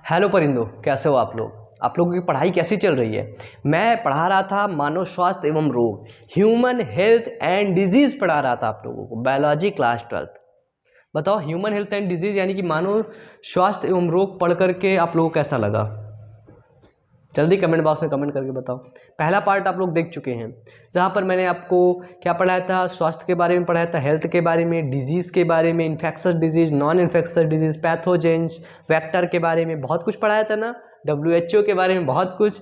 Hello परिंदो, कैसे हो आप लोग? आप लोगों की पढ़ाई कैसी चल रही है? मैं पढ़ा रहा था मानव स्वास्थ्य एवं रोग, ह्यूमन हेल्थ एंड डिजीज पढ़ा रहा था आप लोगों को, बायोलॉजी क्लास 12। बताओ, ह्यूमन हेल्थ एंड डिजीज यानी कि मानव स्वास्थ्य एवं रोग पढ़ करके आप लोगों को कैसा लगा? जल्दी कमेंट बॉक्स में कमेंट करके बताओ। पहला पार्ट आप लोग देख चुके हैं, जहाँ पर मैंने आपको क्या पढ़ाया था? स्वास्थ्य के बारे में पढ़ाया था, हेल्थ के बारे में, डिजीज़ के बारे में, infectious disease, non infectious disease, pathogens, vector के बारे में बहुत कुछ पढ़ाया था ना, WHO के बारे में बहुत कुछ।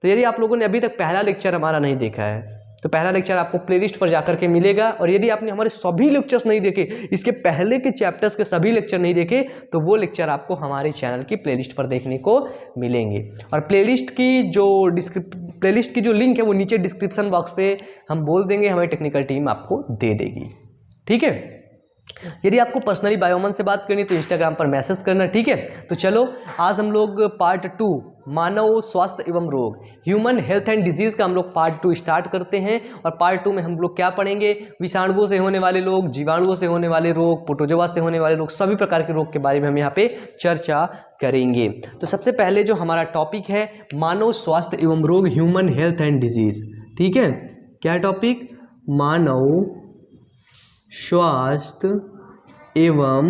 तो यदि आप लोगों ने अभी तक पहला लेक्चर हमारा नहीं देखा है तो पहला लेक्चर आपको प्लेलिस्ट पर जाकर के मिलेगा, और यदि आपने हमारे सभी लेक्चर्स नहीं देखे, इसके पहले के चैप्टर्स के सभी लेक्चर नहीं देखे, तो वो लेक्चर आपको हमारे चैनल की प्लेलिस्ट पर देखने को मिलेंगे। और प्लेलिस्ट की जो लिंक है वो नीचे डिस्क्रिप्शन बॉक्स पे हम बोल देंगे, हमारी टेक्निकल टीम आपको दे देगी। ठीक है? यदि आपको पर्सनली बायोमन से बात करनी तो इंस्टाग्राम पर मैसेज करना। ठीक है? तो चलो आज हम लोग पार्ट 2 मानव स्वास्थ्य एवं रोग, ह्यूमन हेल्थ एंड डिजीज का हम लोग पार्ट 2 स्टार्ट करते हैं। और पार्ट 2 में हम लोग क्या पढ़ेंगे? विषाणुओं से होने वाले रोग, जीवाणुओं से होने वाले रोग, प्रोटोजोआ से होने वाले रोग, सभी प्रकार के रोग के बारे में हम यहाँ पे चर्चा करेंगे। तो सबसे पहले जो हमारा टॉपिक है मानव स्वास्थ्य एवं रोग, ह्यूमन हेल्थ एंड डिजीज। ठीक है? क्या टॉपिक? मानव स्वास्थ्य एवं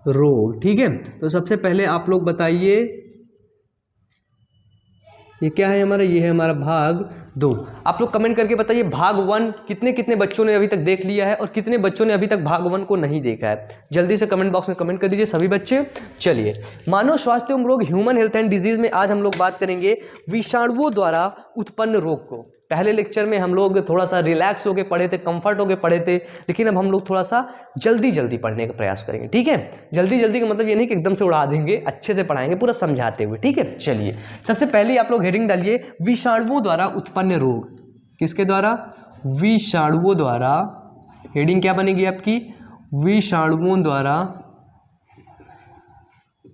रोग। ठीक है? तो सबसे पहले आप लोग बताइए, ये क्या है हमारा? ये है हमारा भाग 2। आप लोग कमेंट करके बताइए भाग 1 कितने कितने बच्चों ने अभी तक देख लिया है और कितने बच्चों ने अभी तक भाग 1 को नहीं देखा है। जल्दी से कमेंट बॉक्स में कमेंट कर दीजिए सभी बच्चे। चलिए, मानव स्वास्थ्य एवं रोग, ह्यूमन हेल्थ एंड डिजीज में आज हम लोग बात करेंगे विषाणुओं द्वारा उत्पन्न रोग को। पहले लेक्चर में हम लोग थोड़ा सा रिलैक्स होकर पढ़े थे, कंफर्ट होकर पढ़े थे, लेकिन अब हम लोग थोड़ा सा जल्दी पढ़ने का प्रयास करेंगे। ठीक है? जल्दी का मतलब ये नहीं कि एकदम से उड़ा देंगे, अच्छे से पढ़ाएंगे पूरा समझाते हुए। ठीक है? चलिए, सबसे पहले आप लोग हेडिंग डालिए विषाणुओं द्वारा उत्पन्न रोग। किसके द्वारा? विषाणुओं द्वारा। हेडिंग क्या बनेगी आपकी? विषाणुओं द्वारा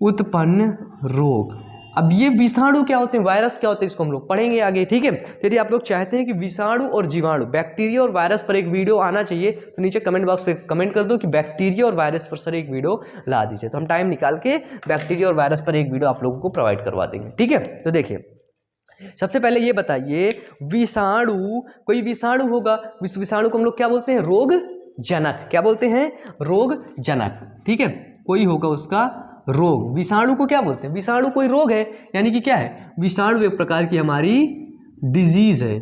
उत्पन्न रोग। अब ये विषाणु क्या होते हैं, वायरस क्या होते हैं, इसको हम लोग पढ़ेंगे आगे। ठीक है? यदि आप लोग चाहते हैं कि विषाणु और जीवाणु, बैक्टीरिया और वायरस पर एक वीडियो आना चाहिए, तो नीचे कमेंट बॉक्स पे कमेंट कर दो कि बैक्टीरिया और वायरस पर सर एक वीडियो ला दीजिए, तो हम टाइम निकाल के बैक्टीरिया और वायरस पर एक वीडियो आप लोगों को प्रोवाइड करवा देंगे। ठीक है? तो देखिए, सबसे पहले ये बताइए, विषाणु, कोई विषाणु होगा, इस विषाणु को हम लोग क्या बोलते हैं? रोग जनक। क्या बोलते हैं? रोग जनक। ठीक है? कोई होगा उसका रोग। विषाणु को क्या बोलते हैं? विषाणु कोई रोग है, यानी कि क्या है? विषाणु एक प्रकार की हमारी डिजीज है।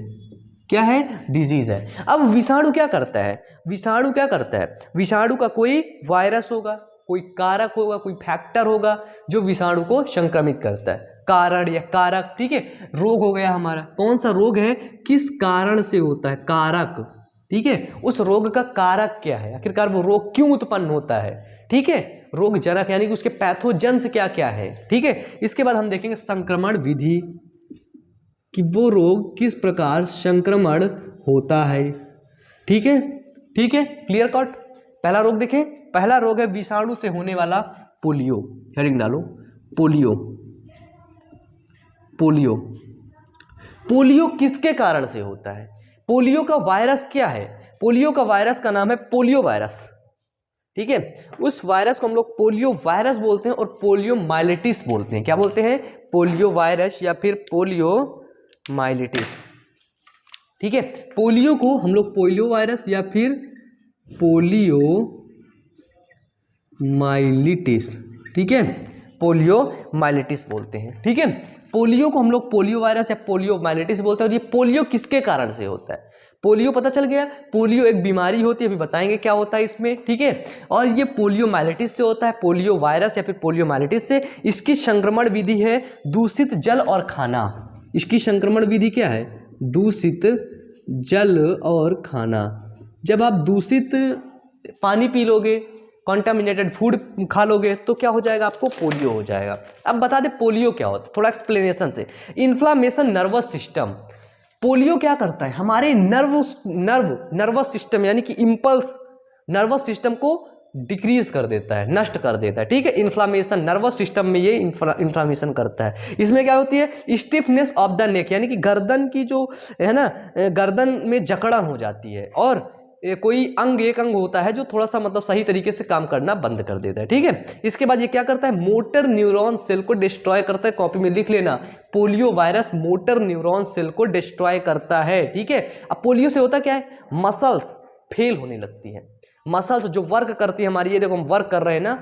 क्या है? डिजीज है। अब विषाणु क्या करता है? विषाणु क्या करता है? विषाणु का कोई वायरस होगा, कोई कारक होगा, कोई फैक्टर होगा जो विषाणु को संक्रमित करता है, कारण या कारक। ठीक है? रोग हो गया हमारा, कौन सा रोग है, किस कारण से होता है, कारक। ठीक है? उस रोग का कारक क्या है, आखिरकार वो रोग क्यों उत्पन्न होता है। ठीक है? रोग जनक यानी कि उसके पैथोजेंस क्या क्या है। ठीक है? इसके बाद हम देखेंगे संक्रमण विधि, कि वो रोग किस प्रकार संक्रमण होता है। ठीक है? ठीक है? Clear cut. पहला रोग देखें, पहला रोग है विषाणु से होने वाला पोलियो। हेडिंग डालो, पोलियो। पोलियो, पोलियो किसके कारण से होता है? पोलियो का वायरस क्या है? पोलियो का वायरस का नाम है पोलियो वायरस। ठीक है? उस वायरस को हम लोग पोलियो वायरस बोलते हैं और पोलियो माइलिटिस बोलते हैं। क्या बोलते हैं? पोलियो वायरस या फिर पोलियो माइलिटिस। ठीक है? पोलियो को हम लोग पोलियो वायरस या फिर पोलियो माइलिटिस, ठीक है, पोलियो माइलिटिस बोलते हैं। ठीक है? पोलियो को हम लोग पोलियो वायरस या पोलियो माइलिटिस बोलते हैं। और ये पोलियो किसके कारण से होता है? पोलियो पता चल गया, पोलियो एक बीमारी होती है, अभी बताएंगे क्या होता है इसमें। ठीक है? और ये पोलियो माइलिटिस से होता है, पोलियो वायरस या फिर पोलियो माइलिटिस से। इसकी संक्रमण विधि है दूषित जल और खाना। इसकी संक्रमण विधि क्या है? दूषित जल और खाना। जब आप दूषित पानी पी लोगे, कॉन्टामिनेटेड फूड खा लोगे, तो क्या हो जाएगा? आपको पोलियो हो जाएगा। अब बता दे पोलियो क्या होता है, थोड़ा एक्सप्लेनेशन से। Inflammation nervous system. पोलियो क्या करता है? हमारे नर्वस सिस्टम यानी कि इंपल्स नर्वस सिस्टम को डिक्रीज कर देता है, नष्ट कर देता है। ठीक है? इन्फ्लामेशन नर्वस सिस्टम में ये इन्फ्लामेशन करता है। इसमें क्या होती है? स्टिफनेस ऑफ द नेक, यानी कि गर्दन की जो है ना, गर्दन में जकड़न हो जाती है, और कोई एक अंग होता है जो थोड़ा सा मतलब सही तरीके से काम करना बंद कर देता है, ठीक है। इसके बाद ये क्या करता है, मोटर न्यूरॉन सेल को डिस्ट्रॉय करता है। कॉपी में लिख लेना, polio virus motor neuron cell को डिस्ट्रॉय करता है, ठीक है। अब पोलियो से होता क्या है, मसल्स फेल होने लगती है, मसल्स जो वर्क करती है हमारी, ये देखो हम वर्क कर रहे हैं ना।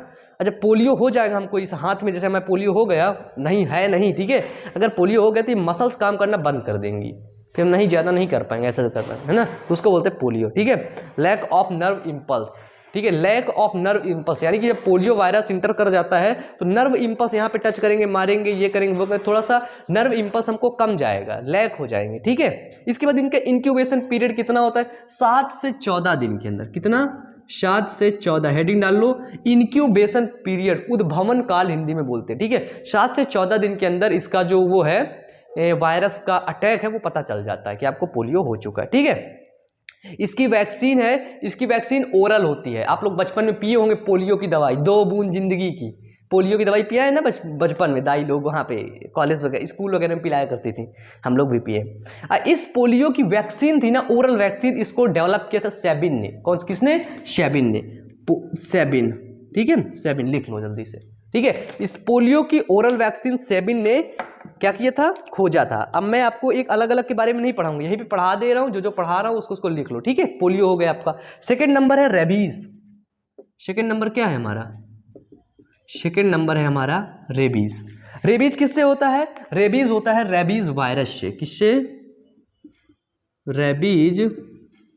अच्छा पोलियो हो जाएगा हमको इस हाथ में, जैसे मैं पोलियो हो गया नहीं, ठीक है। अगर पोलियो हो गया तो ये मसल्स काम करना बंद कर देंगी, फिर हम नहीं ज़्यादा नहीं कर पाएंगे, ऐसा करना है ना, उसको बोलते हैं पोलियो, ठीक है। लैक ऑफ नर्व इम्पल्स, ठीक है, लैक ऑफ नर्व इम्पल्स, यानी कि जब पोलियो वायरस इंटर कर जाता है तो नर्व इम्पल्स यहाँ पे टच करेंगे, मारेंगे, ये करेंगे, वो करेंगे, थोड़ा सा नर्व इम्पल्स हमको कम जाएगा, लैक हो जाएंगे, ठीक है। इसके बाद इनका इंक्यूबेशन पीरियड कितना होता है, 7 से 14 दिन के अंदर, कितना, 7 से 14, हेडिंग डाल लो, इंक्यूबेशन पीरियड, उद्भवन काल हिंदी में बोलते हैं, ठीक है। 7 से 14 दिन के अंदर इसका जो वो है वायरस का अटैक है वो पता चल जाता है कि आपको पोलियो हो चुका है, ठीक है। इसकी वैक्सीन है, इसकी वैक्सीन ओरल होती है। आप लोग बचपन में पिए होंगे पोलियो की दवाई, 2 बूंद जिंदगी की, पोलियो की दवाई पिया है ना बचपन में, दाई लोग वहाँ पे कॉलेज वगैरह स्कूल वगैरह में पिलाया करती थी, हम लोग भी पिए। इस पोलियो की वैक्सीन थी ना, ओरल वैक्सीन, इसको डेवलप किया था सेबिन ने। किसने, सेबिन ने, सेबिन, ठीक है, सेबिन लिख लो जल्दी से, ठीक है। इस पोलियो की ओरल वैक्सीन सेबिन ने क्या किया था, खोजा था। अब मैं आपको एक अलग अलग के बारे में नहीं पढ़ाऊंगा, यहीं पे पढ़ा दे रहा हूं, जो पढ़ा रहा हूं उसको लिख लो, ठीक है। पोलियो हो गया आपका। सेकंड नंबर है रेबीज। सेकंड नंबर क्या है हमारा, सेकंड नंबर है हमारा रेबीज। रेबीज किससे होता है, रेबीज होता है रेबीज वायरस से, किससे, रेबीज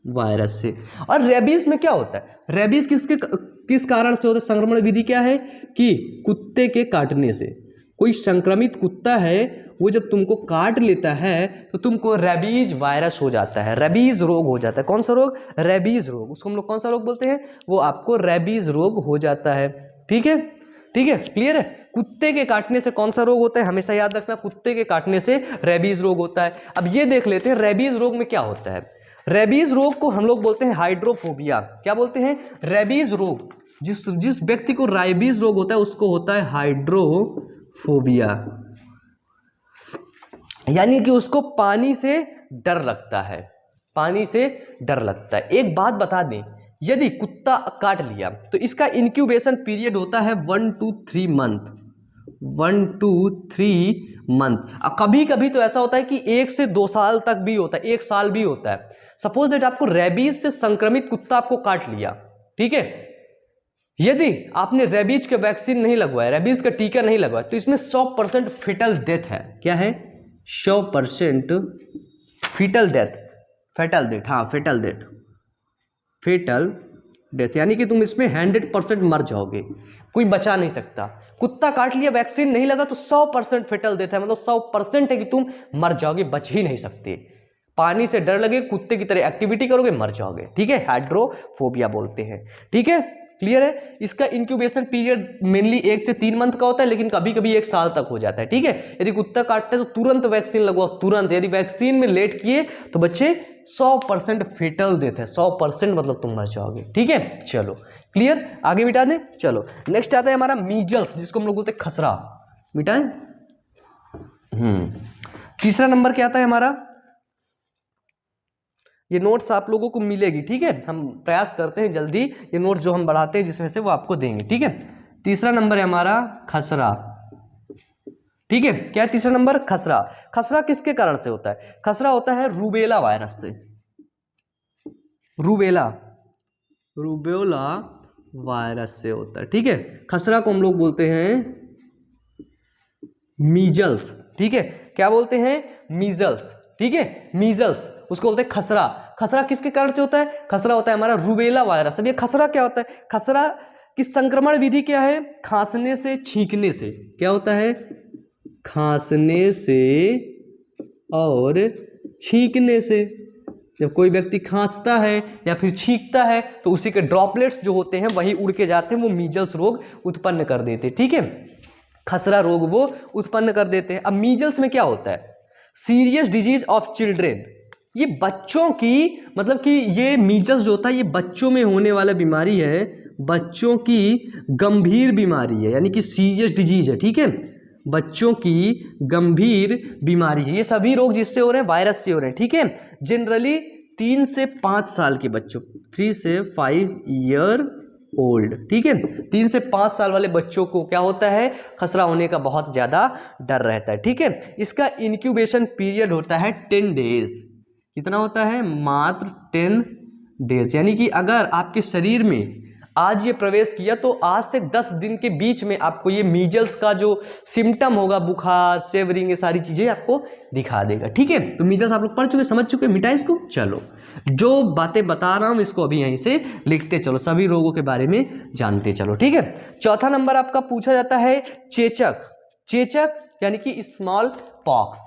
वायरस से। और रेबीज में क्या होता है, रेबीज किस कारण से होता है, संक्रमण विधि क्या है कि कुत्ते के काटने से। कोई संक्रमित कुत्ता है वो जब तुमको काट लेता है तो तुमको रेबीज वायरस हो जाता है, रेबीज रोग हो जाता है। कौन सा रोग, रेबीज रोग, उसको हम लोग कौन सा रोग बोलते हैं, वो आपको रेबीज रोग हो जाता है, ठीक है, ठीक है, क्लियर है। कुत्ते के काटने से कौन सा रोग होता है, हमेशा याद रखना, कुत्ते के काटने से रेबीज रोग होता है। अब ये देख लेते हैं रेबीज रोग में क्या होता है। रेबीज रोग को हम लोग बोलते हैं हाइड्रोफोबिया। क्या बोलते हैं, रेबीज रोग, जिस व्यक्ति को रेबीज रोग होता है उसको होता है हाइड्रोफोबिया, यानी कि उसको पानी से डर लगता है, पानी से डर लगता है। एक बात बता दें, यदि कुत्ता काट लिया तो इसका इंक्यूबेशन पीरियड होता है 1 to 3 मंथ, 1 to 3 मंथ। कभी कभी तो ऐसा होता है कि 1 से 2 साल तक भी होता है, 1 साल भी होता है। सपोज दैट आपको रेबीज से संक्रमित कुत्ता आपको काट लिया, ठीक है, यदि आपने रेबीज का वैक्सीन नहीं लगवाया, रेबीज का टीका नहीं लगवाया, तो इसमें 100% फिटल डेथ है। क्या है, 100% फिटल डेथ, फेटल डेथ, हाँ फेटल डेथ, फेटल डेथ, यानी कि तुम इसमें 100% मर जाओगे, कोई बचा नहीं सकता। कुत्ता काट लिया, वैक्सीन नहीं लगा तो 100% फेटल डेथ है, मतलब 100% है कि तुम मर जाओगे, बच ही नहीं सकते। पानी से डर लगे, कुत्ते की तरह एक्टिविटी करोगे, मर जाओगे, ठीक है, हाइड्रोफोबिया बोलते हैं, ठीक है, क्लियर है। इसका इंक्यूबेशन पीरियड मेनली 1 से 3 मंथ का होता है, लेकिन कभी कभी 1 साल तक हो जाता है, ठीक है। यदि कुत्ता काटता है तो तुरंत वैक्सीन लगवाओ, तुरंत। यदि वैक्सीन में लेट किए तो बच्चे 100% फेटल डेथ है, 100% मतलब तुम मर जाओगे, ठीक है। चलो क्लियर, आगे मिटा दें। चलो नेक्स्ट आता है हमारा मीजल्स, जिसको हम लोग बोलते हैं खसरा, मिटाएं। तीसरा नंबर क्या आता है हमारा, ये नोट्स आप लोगों को मिलेगी, ठीक है, हम प्रयास करते हैं जल्दी ये नोट्स जो हम बढ़ाते हैं जिसमें से वो आपको देंगे, ठीक है। तीसरा नंबर है हमारा खसरा, ठीक है। क्या है तीसरा नंबर, खसरा। खसरा किसके कारण से होता है, खसरा होता है रूबेला वायरस से, रूबेला वायरस से होता है, ठीक है। खसरा को हम लोग बोलते हैं मीजल्स, ठीक है। क्या बोलते हैं, मीजल्स, ठीक है, मीजल्स, उसको बोलते हैं खसरा। खसरा किसके कारण से होता है, खसरा होता है हमारा रूबेला वायरस। अब ये खसरा क्या होता है, खसरा की संक्रमण विधि क्या है, खांसने से, छींकने से। क्या होता है, खांसने से और छींकने से। जब कोई व्यक्ति खांसता है या फिर छींकता है तो उसी के ड्रॉपलेट्स जो होते हैं वही उड़ के जाते हैं, वो मीजल्स रोग उत्पन्न कर देते हैं, ठीक है। खसरा रोग वो उत्पन्न कर देते हैं। अब मीजल्स में क्या होता है, सीरियस डिजीज ऑफ चिल्ड्रेन, ये बच्चों की, मतलब कि ये मीजल्स जो होता है ये बच्चों में होने वाला बीमारी है, बच्चों की गंभीर बीमारी है, यानी कि सीरियस डिजीज है, ठीक है, बच्चों की गंभीर बीमारी है। ये सभी रोग जिससे हो रहे हैं, वायरस से हो रहे हैं, ठीक है। जनरली 3 से 5 साल के बच्चों, 3 से 5 ईयर ओल्ड, ठीक है, 3 से 5 साल वाले बच्चों को क्या होता है, खसरा होने का बहुत ज़्यादा डर रहता है, ठीक है। इसका इंक्यूबेशन पीरियड होता है 10 डेज। कितना होता है, मात्र 10 डेज। यानी कि अगर आपके शरीर में आज ये प्रवेश किया तो आज से 10 दिन के बीच में आपको ये मीजल्स का जो सिम्टम होगा, बुखार, शेवरिंग, ये सारी चीजें आपको दिखा देगा, ठीक है। तो मीजल्स आप लोग पढ़ चुके, समझ चुके, मिटाए इसको। चलो, जो बातें बता रहा हूं इसको अभी यहीं से लिखते चलो, सभी रोगों के बारे में जानते चलो, ठीक है। चौथा नंबर आपका पूछा जाता है चेचक। चेचक यानी कि स्मॉल पॉक्स।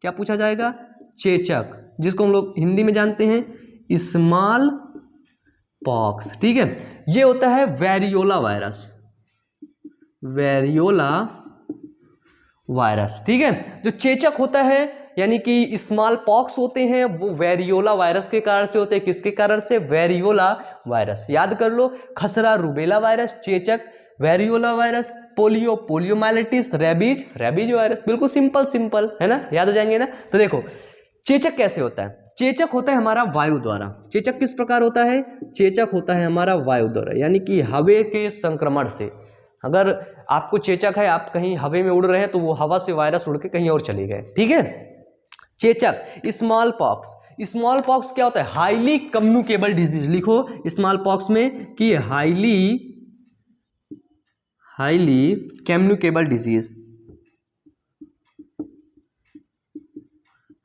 क्या पूछा जाएगा, चेचक, जिसको हम लोग हिंदी में जानते हैं स्मॉल पॉक्स, ठीक है। ये होता है वेरियोला वायरस, वेरियोला वायरस, ठीक है। जो चेचक होता है यानी कि स्मॉल पॉक्स होते हैं, वो वेरियोला वायरस के कारण से होते हैं। किसके कारण से, वेरियोला वायरस। याद कर लो, खसरा रूबेला वायरस, चेचक variola virus, polio poliomyelitis, rabies rabies virus. बिल्कुल सिंपल सिंपल है ना, याद हो जाएंगे ना। तो देखो चेचक कैसे होता है। चेचक होता है हमारा वायु द्वारा। चेचक किस प्रकार होता है, चेचक होता है हमारा वायु द्वारा, यानी कि हवा के संक्रमण से। अगर आपको चेचक है, आप कहीं हवा में उड़ रहे हैं, तो वो हवा से वायरस उड़ के कहीं और चले गए, ठीक है। चेचक, स्मॉल पॉक्स। स्मॉल पॉक्स क्या होता है, हाईली कम्युनिकेबल डिजीज। लिखो स्मॉल पॉक्स में कि highly communicable disease,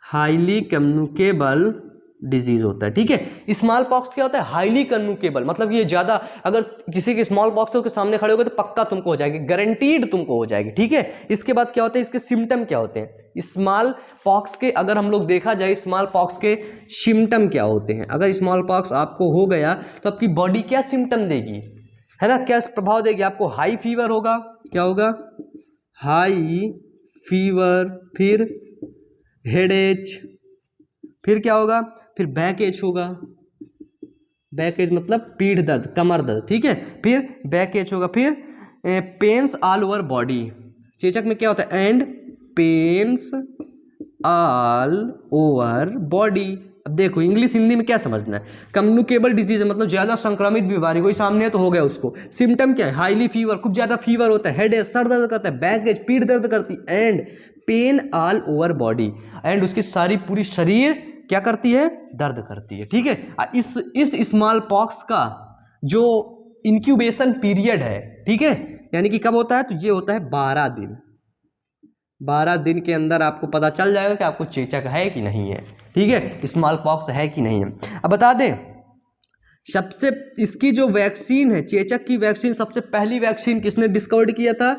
highly communicable disease होता है, ठीक है। स्मॉल पॉक्स क्या होता है, हाईली कम्युनिकेबल, मतलब ये ज्यादा, अगर किसी के स्मॉल पॉक्स के सामने खड़े हो गए तो पक्का तुमको हो जाएगी, गारंटीड तुमको हो जाएगी, ठीक है। इसके बाद क्या होता है, इसके सिम्टम क्या होते हैं। स्मॉल पॉक्स के अगर हम लोग देखा जाए, स्मॉल पॉक्स के सिम्टम क्या होते हैं। अगर स्मॉल पॉक्स आपको हो गया तो आपकी बॉडी क्या सिम्टम देगी, है ना, क्या प्रभाव देगी आपको। हाई फीवर होगा, क्या होगा, हाई फीवर, फिर हेडेच, फिर क्या होगा, फिर बैक एच होगा। बैक एच मतलब पीठ दर्द, कमर दर्द, ठीक है। फिर बैक एच होगा, फिर पेन्स ऑल ओवर बॉडी। चेचक में क्या होता है, and pains all over body. अब देखो इंग्लिश हिंदी में क्या समझना है, कम्युनिकेबल डिजीज है मतलब ज्यादा संक्रमित बीमारी, कोई सामने है तो हो गया उसको। सिम्टम क्या है, हाईली फीवर, खूब ज्यादा फीवर होता है, हेडेक सर दर्द करता है, बैक एच पीठ दर्द करती, and pain all over body, and उसकी सारी पूरी शरीर क्या करती है, दर्द करती है, ठीक है। इस स्मॉल पॉक्स का जो इंक्यूबेशन पीरियड है, ठीक है, यानी कि कब होता है, तो ये होता है 12 दिन। 12 दिन के अंदर आपको पता चल जाएगा कि आपको चेचक है कि नहीं है, ठीक है, स्मॉल पॉक्स है कि नहीं है। अब बता दें, सबसे इसकी जो वैक्सीन है, चेचक की वैक्सीन, सबसे पहली वैक्सीन किसने डिस्कवर्ड किया था,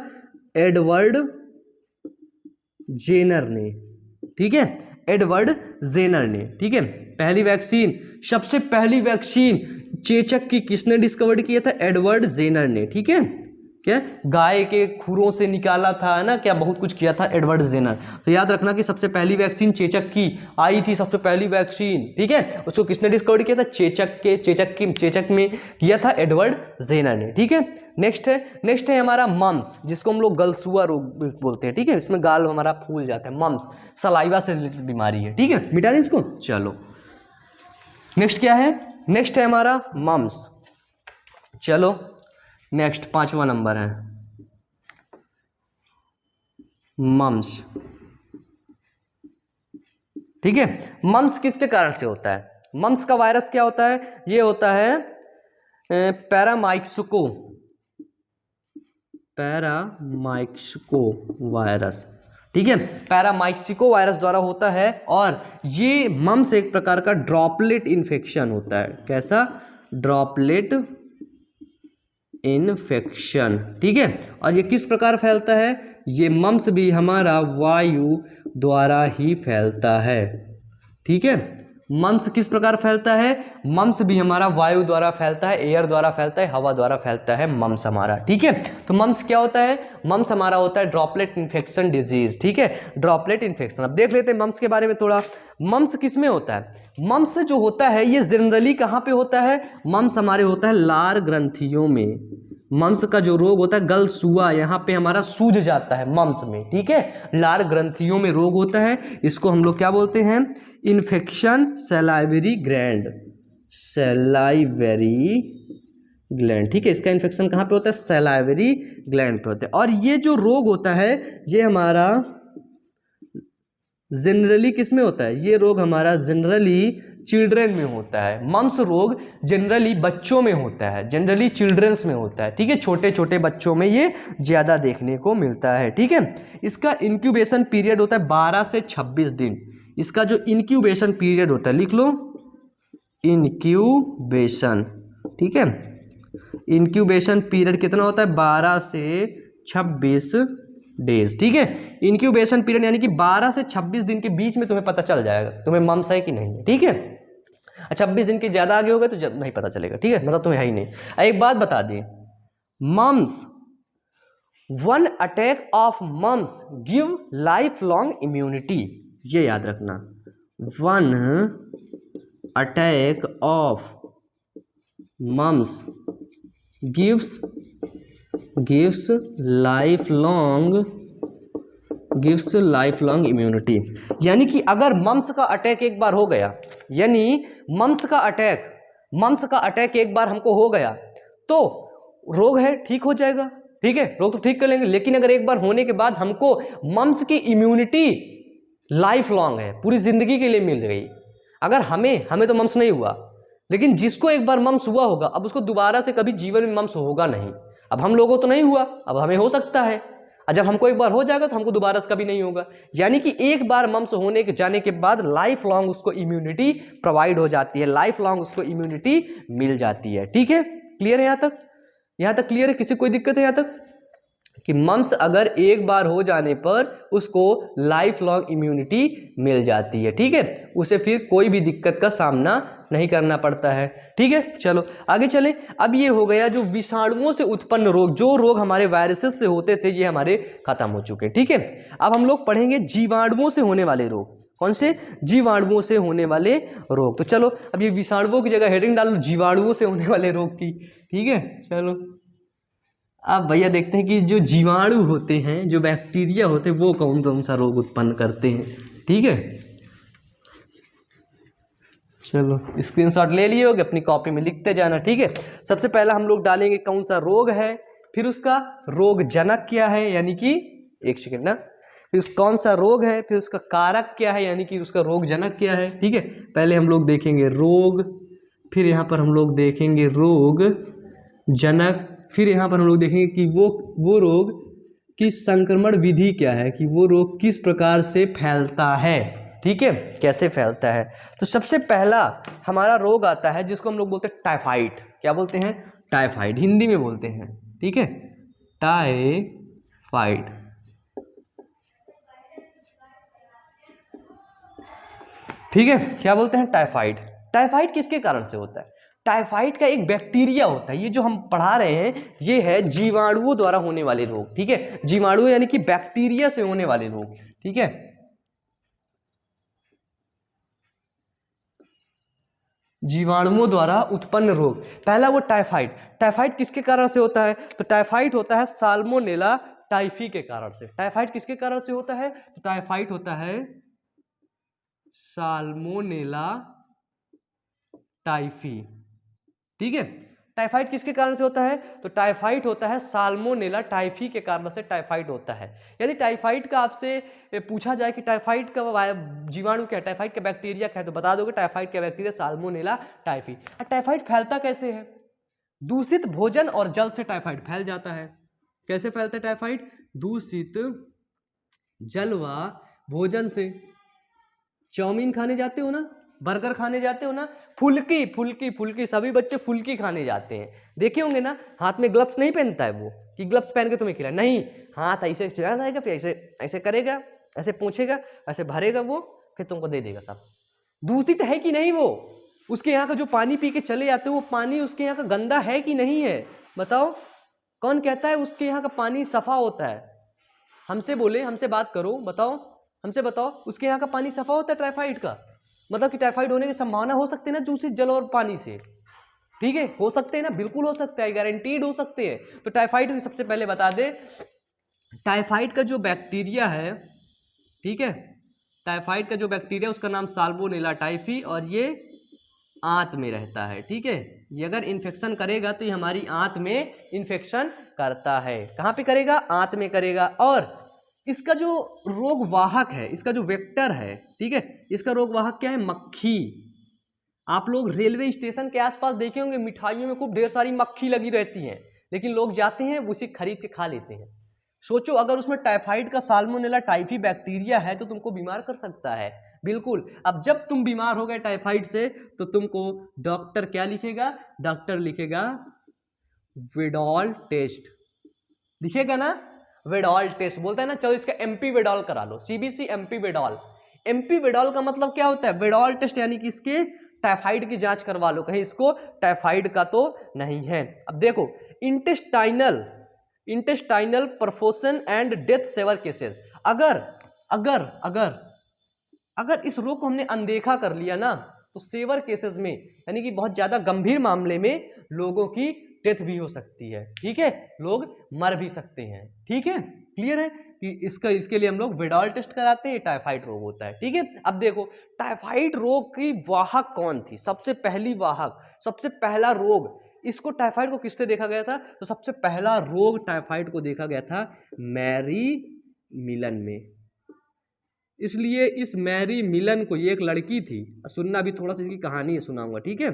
एडवर्ड जेनर ने, ठीक है, एडवर्ड जेनर ने, ठीक है। पहली वैक्सीन, सबसे पहली वैक्सीन चेचक की किसने डिस्कवर्ड किया था, एडवर्ड जेनर ने, ठीक है। क्या, गाय के खुरों से निकाला था, है ना, क्या बहुत कुछ किया था एडवर्ड जेनर। तो याद रखना कि सबसे पहली वैक्सीन चेचक की आई थी, सबसे पहली वैक्सीन, ठीक है, उसको किसने डिस्कवर किया था, चेचक में किया था एडवर्ड जेनर ने, ठीक है। नेक्स्ट है हमारा मम्स, जिसको हम लोग गलसुआ रोग बोलते हैं, ठीक है। इसमें गाल हमारा फूल जाता है, मम्स सलाइवा से रिलेटेड बीमारी है, ठीक है, मिटा दें इसको। चलो नेक्स्ट क्या है, नेक्स्ट है हमारा मम्स। चलो नेक्स्ट 5वां नंबर है मम्स, ठीक है। मम्स किसके कारण से होता है, मम्स का वायरस क्या होता है, ये होता है पैरामाइक्सिको वायरस, ठीक है, पैरामाइक्सिको वायरस द्वारा होता है। और ये मम्स एक प्रकार का ड्रॉपलेट इन्फेक्शन होता है। कैसा, ड्रॉपलेट इन्फेक्शन, ठीक है। और ये किस प्रकार फैलता है, ये मम्स भी हमारा वायु द्वारा ही फैलता है, ठीक है। मम्स किस प्रकार फैलता है, मम्स भी हमारा वायु द्वारा फैलता है, एयर द्वारा फैलता है, हवा द्वारा फैलता है मम्स हमारा, ठीक है। तो मम्स क्या होता है, मम्स हमारा होता है ड्रॉपलेट इन्फेक्शन डिजीज, ठीक है, ड्रॉपलेट इन्फेक्शन। अब देख लेते हैं मम्स के बारे में थोड़ा। मम्स किस में होता है, मम्स जो होता है ये जनरली कहाँ पे होता है, मम्स हमारे होता है लार ग्रंथियों में, मम्स का जो रोग होता है, गल सुआ, यहाँ पे हमारा सूज जाता है मम्स में, ठीक है, लार ग्रंथियों में रोग होता है, इसको हम लोग क्या बोलते हैं, infection salivary gland, salivary gland, ठीक है, इसका इन्फेक्शन कहाँ पे होता है, सैलाइवरी ग्लैंड पे होता है। और ये जो रोग होता है ये हमारा जनरली किस में होता है, ये रोग हमारा जनरली चिल्ड्रन में होता है। मम्स रोग जनरली बच्चों में होता है, जनरली चिल्ड्रंस में होता है, ठीक है, छोटे छोटे बच्चों में ये ज़्यादा देखने को मिलता है, ठीक है। इसका इंक्यूबेशन पीरियड होता है 12 से 26 दिन। इसका जो इंक्यूबेशन पीरियड होता है, लिख लो इंक्यूबेशन, ठीक है, इंक्यूबेशन पीरियड कितना होता है, 12 से 26 डेज, ठीक है। इंक्यूबेशन पीरियड यानी कि 12 से 26 दिन के बीच में तुम्हें पता चल जाएगा तुम्हें मम्स है कि नहीं है, ठीक है। 26 दिन के ज़्यादा आगे हो गए तो जब नहीं पता चलेगा, ठीक है, मतलब तुम्हें है ही नहीं। एक बात बता दें, mumps, one attack of mumps give lifelong immunity, ये याद रखना, one attack of mumps gives lifelong immunity. यानी कि अगर मम्स का अटैक एक बार हो गया, यानी मम्स का अटैक एक बार हमको हो गया तो रोग है ठीक हो जाएगा, ठीक है, रोग तो ठीक कर लेंगे। लेकिन अगर एक बार होने के बाद हमको मम्स की इम्यूनिटी लाइफ लॉन्ग है, पूरी जिंदगी के लिए मिल गई। अगर हमें तो मम्स नहीं हुआ, लेकिन जिसको एक बार मम्स हुआ होगा अब उसको दोबारा से कभी जीवन में मम्स होगा नहीं। अब हम लोगों तो नहीं हुआ, अब हमें हो सकता है, और जब हमको एक बार हो जाएगा तो हमको दोबारा से कभी नहीं होगा। यानी कि एक बार मम्स होने के जाने के बाद लाइफ लॉन्ग उसको इम्यूनिटी प्रोवाइड हो जाती है, लाइफ लॉन्ग उसको इम्यूनिटी मिल जाती है, ठीक है। क्लियर है यहाँ तक क्लियर है, किसी कोई दिक्कत है यहाँ तक, कि मम्स अगर एक बार हो जाने पर उसको लाइफ लॉन्ग इम्यूनिटी मिल जाती है, ठीक है, उसे फिर कोई भी दिक्कत का सामना नहीं करना पड़ता है, ठीक है। चलो आगे चलें। अब ये हो गया जो विषाणुओं से उत्पन्न रोग, जो रोग हमारे वायरसेस से होते थे ये हमारे खत्म हो चुके हैं, ठीक है। अब हम लोग पढ़ेंगे जीवाणुओं से होने वाले रोग। कौन से? जीवाणुओं से होने वाले रोग। तो चलो अब ये विषाणुओं की जगह हेडिंग डाल लो जीवाणुओं से होने वाले रोग की, ठीक है। चलो अब भैया देखते हैं कि जो जीवाणु होते हैं, जो बैक्टीरिया होते हैं, वो कौन कौन सा रोग उत्पन्न करते हैं, ठीक है। चलो स्क्रीनशॉट ले लिए होगे, अपनी कॉपी में लिखते जाना, ठीक है। सबसे पहला हम लोग डालेंगे कौन सा रोग है, फिर उसका रोग जनक क्या है, यानी कि एक सेकेंड ना, फिर कौन सा रोग है, फिर उसका कारक क्या है, यानी कि उसका रोग जनक क्या है, ठीक है। पहले हम लोग देखेंगे रोग, फिर यहाँ पर हम लोग देखेंगे रोग जनक, फिर यहाँ पर हम लोग देखेंगे कि वो रोग की संक्रमण विधि क्या है, कि वो रोग किस प्रकार से फैलता है, ठीक है, कैसे फैलता है। तो सबसे पहला हमारा रोग आता है जिसको हम लोग बोलते हैं टाइफाइड। क्या बोलते हैं? टाइफाइड, हिंदी में बोलते हैं, ठीक है, टाइफाइड। ठीक है, क्या बोलते हैं? टाइफाइड। टाइफाइड किसके कारण से होता है? टाइफाइड का एक बैक्टीरिया होता है, ये जो हम पढ़ा रहे हैं ये है जीवाणुओं द्वारा होने वाले रोग, ठीक है, जीवाणु यानी कि बैक्टीरिया से होने वाले रोग, ठीक है। जीवाणुओं द्वारा उत्पन्न रोग, पहला वो टाइफाइड। टाइफाइड किसके कारण से होता है? तो टाइफाइड होता है साल्मोनेला टाइफी के कारण से। टाइफाइड किसके कारण से होता है? तो टाइफाइड होता है साल्मोनेला टाइफी, ठीक है। टाइफाइड किसके कारण से होता है? तो टाइफाइड होता है साल्मोनेला टाइफी के कारण से टाइफाइड होता है। यदि टाइफाइड का आपसे पूछा जाए कि टाइफाइड का जीवाणु क्या है, टाइफाइड का बैक्टीरिया क्या है, तो बता दोगे टाइफाइड का बैक्टीरिया साल्मोनेला टाइफी। और टाइफाइड फैलता कैसे है? दूषित भोजन और जल से टाइफाइड फैल जाता है। कैसे फैलता है टाइफाइड? दूषित जल व भोजन से। चाउमीन खाने जाते हो ना, बर्गर खाने जाते हो ना, फुल्की फुल्की फुल्की, सभी बच्चे फुल्की खाने जाते हैं, देखे होंगे ना, हाथ में ग्लव्स नहीं पहनता है वो, कि ग्लव्स पहन के तुम्हें खिलाए, नहीं, हाथ ऐसे चला जाएगा, फिर ऐसे ऐसे करेगा, ऐसे पूछेगा, ऐसे भरेगा वो, फिर तुमको दे देगा सब। दूषित है कि नहीं वो? उसके यहाँ का जो पानी पी के चले जाते हो वो पानी उसके यहाँ का गंदा है कि नहीं है? बताओ, कौन कहता है उसके यहाँ का पानी सफा होता है? हमसे बोले, हमसे बात करो, बताओ, हमसे बताओ, उसके यहाँ का पानी सफा होता है टाइफाइड का? मतलब कि टाइफाइड होने की संभावना हो सकती है ना दूषित जल और पानी से, ठीक है, हो सकते हैं ना, बिल्कुल हो सकता है, गारंटीड हो सकते हैं। तो टाइफाइड सबसे पहले बता दे, टाइफाइड का जो बैक्टीरिया है, ठीक है, टाइफाइड का जो बैक्टीरिया उसका नाम साल्मोनेला टाइफी, और ये आंत में रहता है। ठीक है, ये अगर इन्फेक्शन करेगा तो ये हमारी आंत में इन्फेक्शन करता है। कहाँ पे करेगा? आंत में करेगा। और इसका जो रोग वाहक है, इसका जो वेक्टर है, ठीक है, इसका रोग वाहक क्या है? मक्खी। आप लोग रेलवे स्टेशन के आसपास देखे होंगे, मिठाइयों में खूब ढेर सारी मक्खी लगी रहती हैं, लेकिन लोग जाते हैं उसी खरीद के खा लेते हैं। सोचो अगर उसमें टाइफाइड का साल्मोनेला टाइफी बैक्टीरिया है तो तुमको बीमार कर सकता है। बिल्कुल। अब जब तुम बीमार हो गए टाइफाइड से तो तुमको डॉक्टर क्या लिखेगा? डॉक्टर लिखेगा विडॉल टेस्ट, लिखेगा ना, विडॉल टेस्ट बोलता है ना, चलो इसका एमपी विडॉल करा लो, सीबीसी एमपी विडॉल। एमपी विडॉल का मतलब क्या होता है? विडॉल टेस्ट, यानी कि इसके टाइफाइड की जांच करवा लो, कहीं इसको टाइफाइड का तो नहीं है। अब देखो, intestinal perforation and death severe cases, अगर अगर अगर अगर इस रोग को हमने अनदेखा कर लिया ना तो सेवर केसेस में, यानी कि बहुत ज्यादा गंभीर मामले में लोगों की डेथ भी हो सकती है। ठीक है, लोग मर भी सकते हैं। ठीक है, क्लियर है कि इसके लिए हम लोग विडॉल टेस्ट कराते हैं, टाइफाइड रोग होता है। ठीक है, अब देखो टाइफाइड रोग की वाहक कौन थी? सबसे पहली वाहक, सबसे पहला रोग, इसको टाइफाइड को किससे देखा गया था? तो सबसे पहला रोग टाइफाइड को देखा गया था मैरी मिलन में। इसलिए इस मैरी मिलन को, ये एक लड़की थी, सुनना भी थोड़ा सा इसकी कहानी सुनाऊंगा। ठीक है,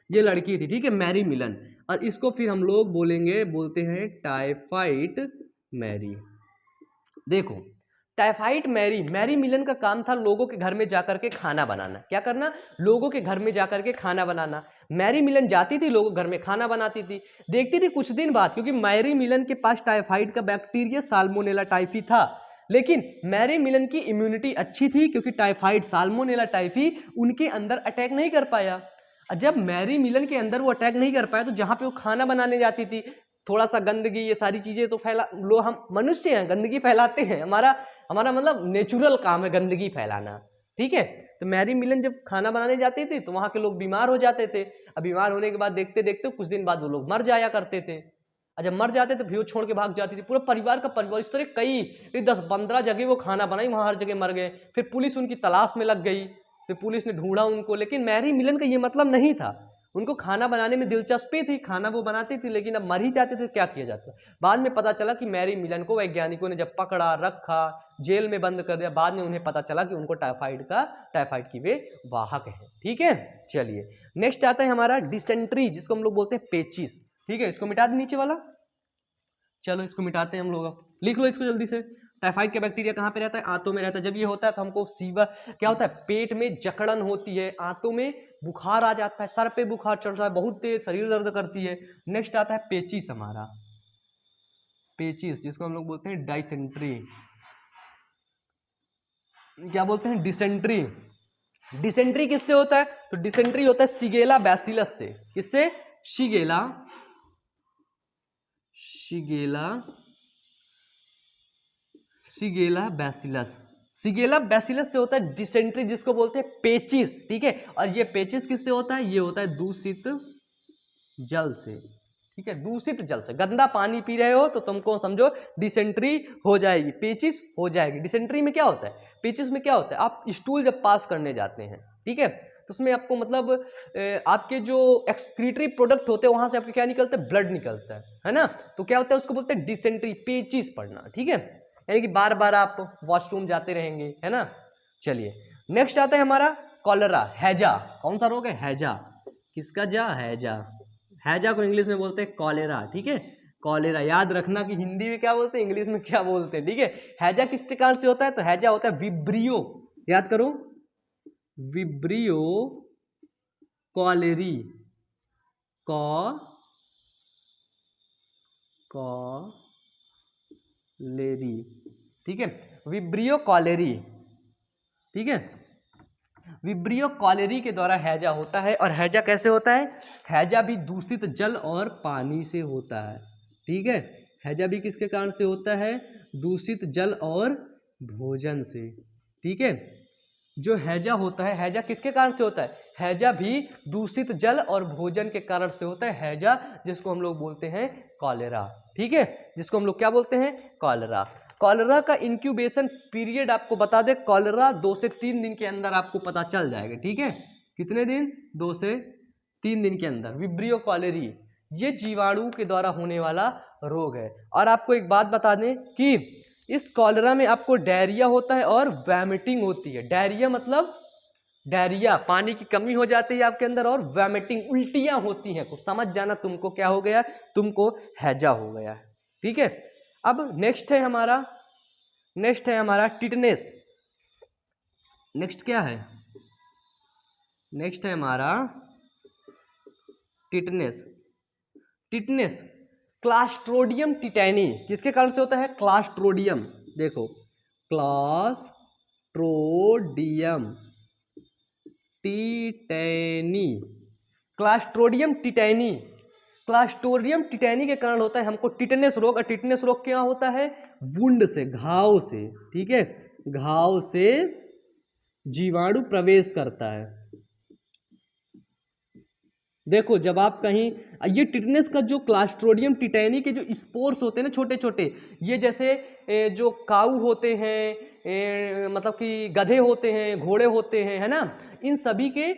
ये लड़की थी, ठीक है, मैरी मिलन, और इसको फिर हम लोग बोलते हैं टाइफाइड मैरी। देखो टाइफाइड मैरी मिलन का काम था लोगों के घर में जाकर के खाना बनाना। क्या करना? लोगों के घर में जाकर के खाना बनाना। मैरी मिलन जाती थी, लोगों के घर में खाना बनाती थी, देखती थी कुछ दिन बाद, क्योंकि मैरी मिलन के पास टाइफाइड का बैक्टीरिया साल्मोनेला टाइफी था, लेकिन मैरी मिलन की इम्यूनिटी अच्छी थी, क्योंकि टाइफाइड साल्मोनेला टाइफी उनके अंदर अटैक नहीं कर पाया। जब मैरी मिलन के अंदर वो अटैक नहीं कर पाया तो जहां पे वो खाना बनाने जाती थी, थोड़ा सा गंदगी, ये सारी चीजें तो हम मनुष्य हैं, गंदगी फैलाते हैं, हमारा मतलब नेचुरल काम है गंदगी फैलाना। ठीक है, तो मैरी मिलन जब खाना बनाने जाती थी तो वहां के लोग बीमार हो जाते थे। अब बीमार होने के बाद देखते देखते कुछ दिन बाद वो लोग मर जाया करते थे, और जब मर जाते तो फिर वो छोड़ के भाग जाती थी, पूरा परिवार का परिवार। इस तरह कई 10-15 जगह वो खाना बनाई, वहां हर जगह मर गए। फिर पुलिस उनकी तलाश में लग गई, फिर पुलिस ने ढूंढा उनको, लेकिन मैरी मिलन का ये मतलब नहीं था। उनको खाना बनाने में दिलचस्पी थी, खाना वो बनाती थी, लेकिन अब मर ही जाते थे, क्या किया जाता। बाद में पता चला कि मैरी मिलन को वैज्ञानिकों ने जब पकड़ा, रखा, जेल में बंद कर दिया, बाद में उन्हें पता चला कि उनको टाइफाइड की वे वाहक है। ठीक है, चलिए नेक्स्ट आता है हमारा डिसेंट्री, जिसको हम लोग बोलते हैं पेचिस। ठीक है, इसको मिटा दे नीचे वाला, चलो इसको मिटाते हैं हम लोग। लिख लो इसको जल्दी से। टाइफाइड का बैक्टीरिया कहाँ पे रहता है? आंतों में रहता है। जब ये होता है तो हमको क्या होता है? पेट में जकड़न होती है, आंतों में बुखार आ जाता है, सर पे बुखार चढ़ता है, बहुत तेज शरीर दर्द करती है। नेक्स्ट आता है पेचिस, हमारा पेचिस, जिसको हम लोग बोलते हैं डाइसेंट्री। क्या बोलते हैं? डिसेंट्री। डिसेंट्री किससे होता है? तो डिसेंट्री होता है शिगेला बैसिलस से। किससे? Shigella bacillus. शिगेला बैसिलस से होता है डिसेंट्री, जिसको बोलते हैं पेचिस। ठीक है, और ये पेचिस किससे होता है? ये होता है दूषित जल से। ठीक है, दूषित जल से, गंदा पानी पी रहे हो तो तुमको समझो डिसेंट्री हो जाएगी, पेचिस हो जाएगी। डिसेंट्री में क्या होता है? पेचिस में क्या होता है? आप स्टूल जब पास करने जाते हैं, ठीक है, तो उसमें आपको मतलब आपके जो एक्सक्रीटरी प्रोडक्ट होते हैं वहां से आपके क्या निकलता है? ब्लड निकलता है ना। तो क्या होता है? उसको बोलते हैं डिसेंट्री, पेचिस पढ़ना। ठीक है, यानी कि बार बार आप वॉशरूम जाते रहेंगे, है ना। चलिए नेक्स्ट आता है हमारा कॉलरा, हैजा। कौन सा रोग है? हैजा। किसका जा? हैजा। हैजा को इंग्लिश में बोलते हैं कॉलेरा। ठीक है, कॉलेरा। याद रखना कि हिंदी में क्या बोलते हैं, इंग्लिश में क्या बोलते हैं। ठीक है, हैजा किस प्रकार से होता है? तो हैजा होता है विब्रियो, याद करो, विब्रियो कॉलेरी, कॉलेरी। ठीक है, विब्रियो कॉलेरी। ठीक है, विब्रियो कॉलेरी के द्वारा हैजा होता है। और हैजा कैसे होता है? हैजा भी दूषित जल और पानी से होता है। ठीक है, हैजा भी किसके कारण से होता है? दूषित जल और भोजन से। ठीक है, जो हैजा होता है, हैजा किसके कारण से होता है? हैजा भी दूषित जल और भोजन के कारण से होता है, हैजा जिसको हम लोग बोलते हैं कॉलेरा। ठीक है, जिसको हम लोग क्या बोलते हैं? कॉलेरा। कॉलेरा का इंक्यूबेशन पीरियड आपको बता दें, कॉलेरा 2 से 3 दिन के अंदर आपको पता चल जाएगा। ठीक है, कितने दिन? 2 से 3 दिन के अंदर। विब्रियो कॉलेरी ये जीवाणु के द्वारा होने वाला रोग है। और आपको एक बात बता दें कि इस कॉलेरा में आपको डायरिया होता है और वैमिटिंग होती है। डायरिया मतलब डायरिया, पानी की कमी हो जाती है आपके अंदर, और वैमिटिंग उल्टियां होती हैं। तो समझ जाना तुमको क्या हो गया? तुमको हैजा हो गया है। ठीक है, अब नेक्स्ट है हमारा टिटनेस। नेक्स्ट क्या है? नेक्स्ट है हमारा टिटनेस। टिटनेस क्लास्ट्रोडियम टिटैनी किसके कारण से होता है? क्लास्ट्रोडियम, देखो क्लास्ट्रोडियम टिटैनी, क्लास्ट्रोडियम टिटैनी, क्लास्ट्रोडियम टिटैनी के कारण होता है हमको टिटनेस रोग। और टिटनेस रोग क्या होता है? वुंड से, घाव से। ठीक है, घाव से जीवाणु प्रवेश करता है। देखो जब आप कहीं, ये टिटनेस का जो क्लास्ट्रोडियम टिटैनी के जो स्पोर्स होते हैं ना छोटे छोटे, ये जैसे जो काऊ होते हैं, मतलब कि गधे होते हैं, घोड़े होते हैं, है ना, इन सभी के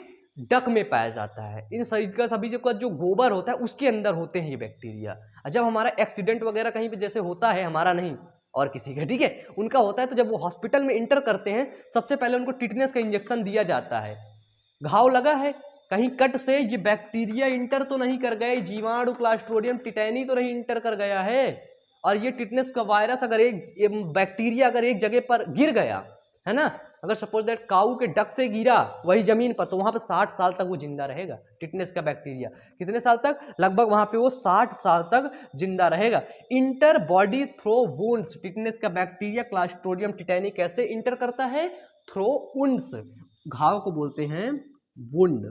डक में पाया जाता है। इन सभी का जो गोबर होता है उसके अंदर होते हैं ये बैक्टीरिया। जब हमारा एक्सीडेंट वगैरह कहीं पे जैसे होता है, हमारा नहीं और किसी का, ठीक है, उनका होता है, तो जब वो हॉस्पिटल में इंटर करते हैं सबसे पहले उनको टिटनेस का इंजेक्शन दिया जाता है। घाव लगा है, कहीं कट से ये बैक्टीरिया इंटर तो नहीं कर गए, जीवाणु क्लास्ट्रोडियम टिटैनी तो नहीं इंटर कर गया है। और ये टिटनेस का वायरस अगर बैक्टीरिया अगर एक जगह पर गिर गया, है ना, अगर suppose that cow K duck से गिरा वही जमीन पर, तो वहां पर 60 साल तक वो जिंदा रहेगा। टिटनेस का बैक्टीरिया कितने साल तक? लगभग वहां पे वो 60 साल तक जिंदा रहेगा। Enter body through wounds, tetanus का बैक्टीरिया क्लास्ट्रोडियम टिटैनी कैसे इंटर करता है? थ्रो वुंड्स, घाव को बोलते हैं वुंड।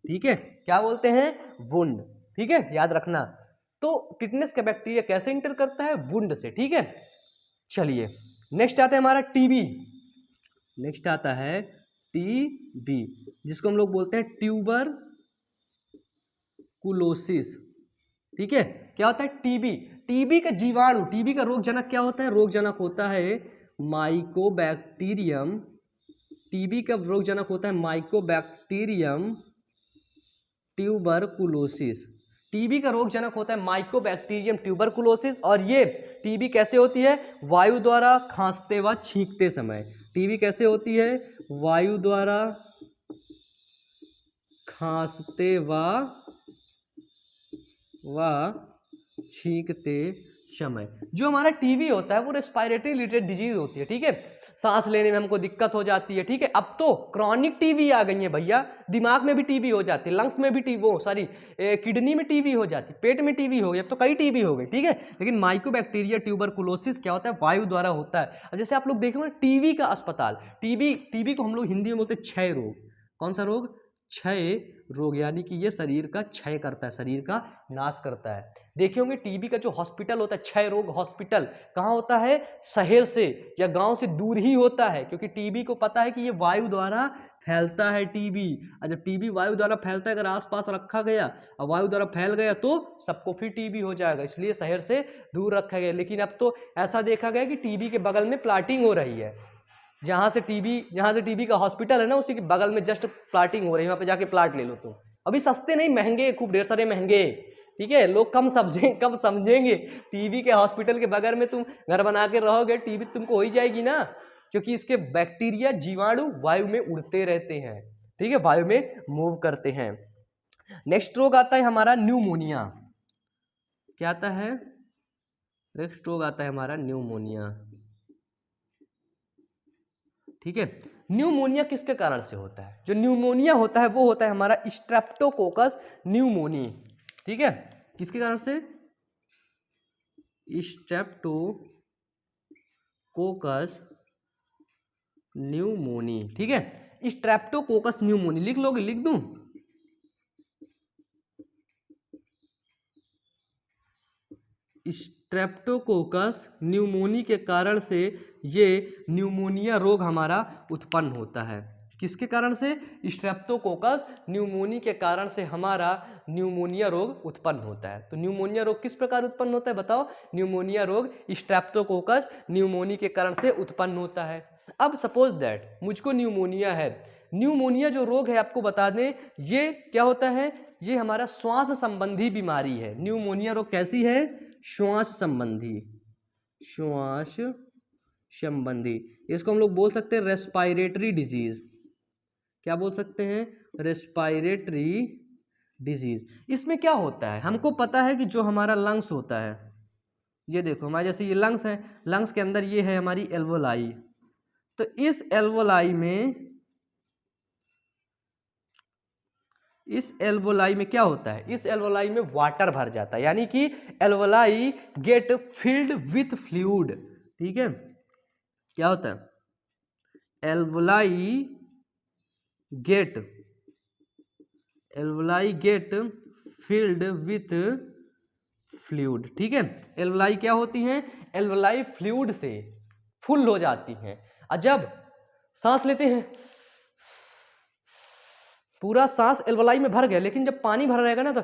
ठीक है, क्या बोलते हैं? वुंड। ठीक है, याद रखना। तो टिटनेस का बैक्टीरिया कैसे इंटर करता है? वुंड से। ठीक है, चलिए नेक्स्ट आता है हमारा टीबी। नेक्स्ट आता है टीबी, जिसको हम लोग बोलते हैं ट्यूबर कुलोसिस। ठीक है, क्या होता है? टीबी। टीबी का जीवाणु, टीबी का रोग जनक क्या होता है? रोग जनक होता है माइकोबैक्टीरियम। टीबी का रोग जनक होता है माइकोबैक्टीरियम ट्यूबरकुलोसिस। टीबी का रोग जनक होता है माइकोबैक्टीरियम ट्यूबरकुलोसिस। और ये टीबी कैसे होती है? वायु द्वारा खांसते व छींकते समय। टीबी कैसे होती है? वायु द्वारा खांसते व छींकते समय। जो हमारा टीबी होता है वो रेस्पिरेटरी रिलेटेड डिजीज होती है। ठीक है, सांस लेने में हमको दिक्कत हो जाती है। ठीक है, अब तो क्रॉनिक टीबी आ गई है भैया, दिमाग में भी टीबी हो जाती है, लंग्स में भी किडनी में टीबी हो जाती है, पेट में टीबी हो गई, अब तो कई टीबी हो गई। ठीक है, लेकिन माइकोबैक्टीरिया ट्यूबरकुलोसिस क्या होता है? वायु द्वारा होता है। अब जैसे आप लोग देखेंगे टीबी का अस्पताल, टीबी को हम लोग हिंदी में बोलते हैं क्षय रोग। कौन सा रोग? क्षय रोग, यानी कि ये शरीर का क्षय करता है, शरीर का नाश करता है। देखे होंगे टीबी का जो हॉस्पिटल होता है, क्षय रोग हॉस्पिटल, कहाँ होता है? शहर से या गांव से दूर ही होता है, क्योंकि टीबी को पता है कि ये वायु द्वारा फैलता है टीबी। और जब टीबी वायु द्वारा फैलता है, अगर आसपास रखा गया और वायु द्वारा फैल गया तो सबको फिर टीबी हो जाएगा, इसलिए शहर से दूर रखा गया। लेकिन अब तो ऐसा देखा गया कि टीबी के बगल में प्लाटिंग हो रही है, जहाँ से टीबी का हॉस्पिटल है ना, उसी के बगल में जस्ट प्लाटिंग हो रही है, वहाँ पे जाके प्लाट ले लो तुम। अभी सस्ते नहीं, महंगे, खूब ढेर सारे महंगे। ठीक है, लोग कम समझेंगे। टीबी के हॉस्पिटल के बगल में तुम घर बना के रहोगे, टीबी तुमको हो ही जाएगी ना, क्योंकि इसके बैक्टीरिया जीवाणु वायु में उड़ते रहते हैं। ठीक है, वायु में मूव करते हैं। नेक्स्ट रोग आता है हमारा न्यूमोनिया। क्या आता है? नेक्स्ट रोग आता है हमारा न्यूमोनिया। ठीक है, न्यूमोनिया किसके कारण से होता है? जो न्यूमोनिया होता है वो होता है हमारा स्ट्रेप्टोकोकस न्यूमोनी। ठीक है, किसके कारण से? Streptococcus pneumoniae. ठीक है, स्ट्रेप्टोकोकस न्यूमोनी लिख लोगे? लिख दूं? स्ट्रेप्टोकोकस न्यूमोनी के कारण से ये न्यूमोनिया रोग हमारा उत्पन्न होता है। किसके कारण से? स्ट्रेप्टोकोकस न्यूमोनी के कारण से हमारा न्यूमोनिया रोग उत्पन्न होता है। तो न्यूमोनिया रोग किस प्रकार उत्पन्न होता है बताओ? न्यूमोनिया रोग स्ट्रेप्टोकोकस न्यूमोनी के कारण से उत्पन्न होता है। अब सपोज दैट मुझको न्यूमोनिया है, न्यूमोनिया जो रोग है आपको बता दें ये क्या होता है? ये हमारा श्वास संबंधी बीमारी है। न्यूमोनिया रोग कैसी है? श्वास संबंधी, श्वास संबंधी। इसको हम लोग बोल सकते हैं रेस्पिरेटरी डिजीज। क्या बोल सकते हैं? Respiratory disease. इसमें क्या होता है? हमको पता है कि जो हमारा लंग्स होता है, ये देखो हमारे जैसे ये लंग्स है, लंग्स के अंदर ये है हमारी एल्वोलाई। तो इस एल्वोलाई में क्या होता है? इस एल्वोलाई में वाटर भर जाता है, यानी कि alveoli get filled with fluid. ठीक है, क्या होता है? Alveoli get filled with fluid. ठीक है, एल्वोलाई क्या होती हैं? एल्वोलाई फ्लूइड से फुल हो जाती हैं। और जब सांस लेते हैं पूरा सांस एल्वोलाई में भर गया, लेकिन जब पानी भरा रहेगा ना तो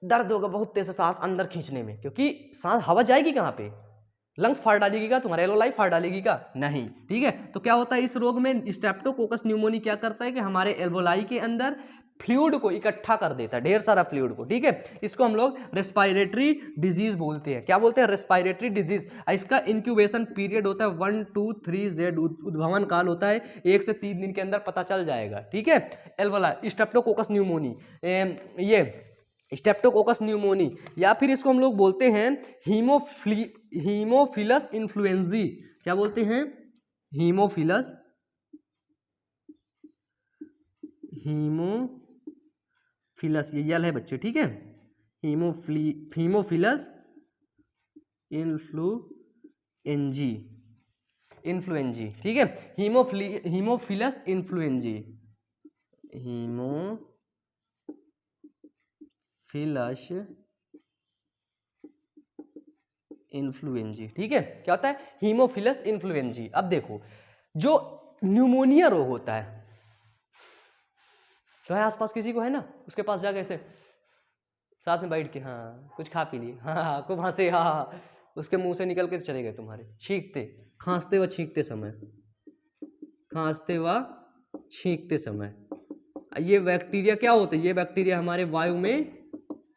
दर्द होगा बहुत तेज से सांस अंदर खींचने में, क्योंकि सांस हवा जाएगी कहाँ पे? लंग्स फाड़ डालेगी का? तुम्हारे एल्वोलाई फाड़ डालेगी का? नहीं। ठीक है, तो क्या होता है इस रोग में? स्ट्रेप्टोकोकस न्यूमोनी क्या करता है कि हमारे एल्वोलाई के अंदर फ्लूइड को इकट्ठा कर देता है, ढेर सारा फ्लूइड को। ठीक है, इसको हम लोग रेस्पिरेटरी डिजीज बोलते हैं। क्या बोलते हैं? Respiratory disease. इसका इंक्यूबेशन पीरियड होता है 1 to 3 Z, उद्भवन काल होता है 1 से 3 दिन के अंदर पता चल जाएगा। ठीक है, एल्वोलाई स्ट्रेप्टोकोकस न्यूमोनी, ये स्ट्रेप्टोकोकस न्यूमोनी, या फिर इसको हम लोग बोलते हैं हीमोफिलस इन्फ्लुएंजी। क्या बोलते हैं? हीमोफिलस ये यल है बच्चे। ठीक है, हीमोफिलस इन्फ्लुएंजी। ठीक है, हीमोफिलस इन्फ्लुएंजी, ठीक है, क्या होता है? Haemophilus influenzae. अब देखो जो न्यूमोनिया रोग होता है, तो है आसपास किसी को है ना, उसके पास जाके ऐसे साथ में बैठ के हाँ कुछ खा पी लिए, हाँ खूब हंसे, हाँ उसके मुंह से निकल के चले गए तुम्हारे, खांसते व छींकते समय। ये बैक्टीरिया क्या होते हैं? ये बैक्टीरिया हमारे वायु में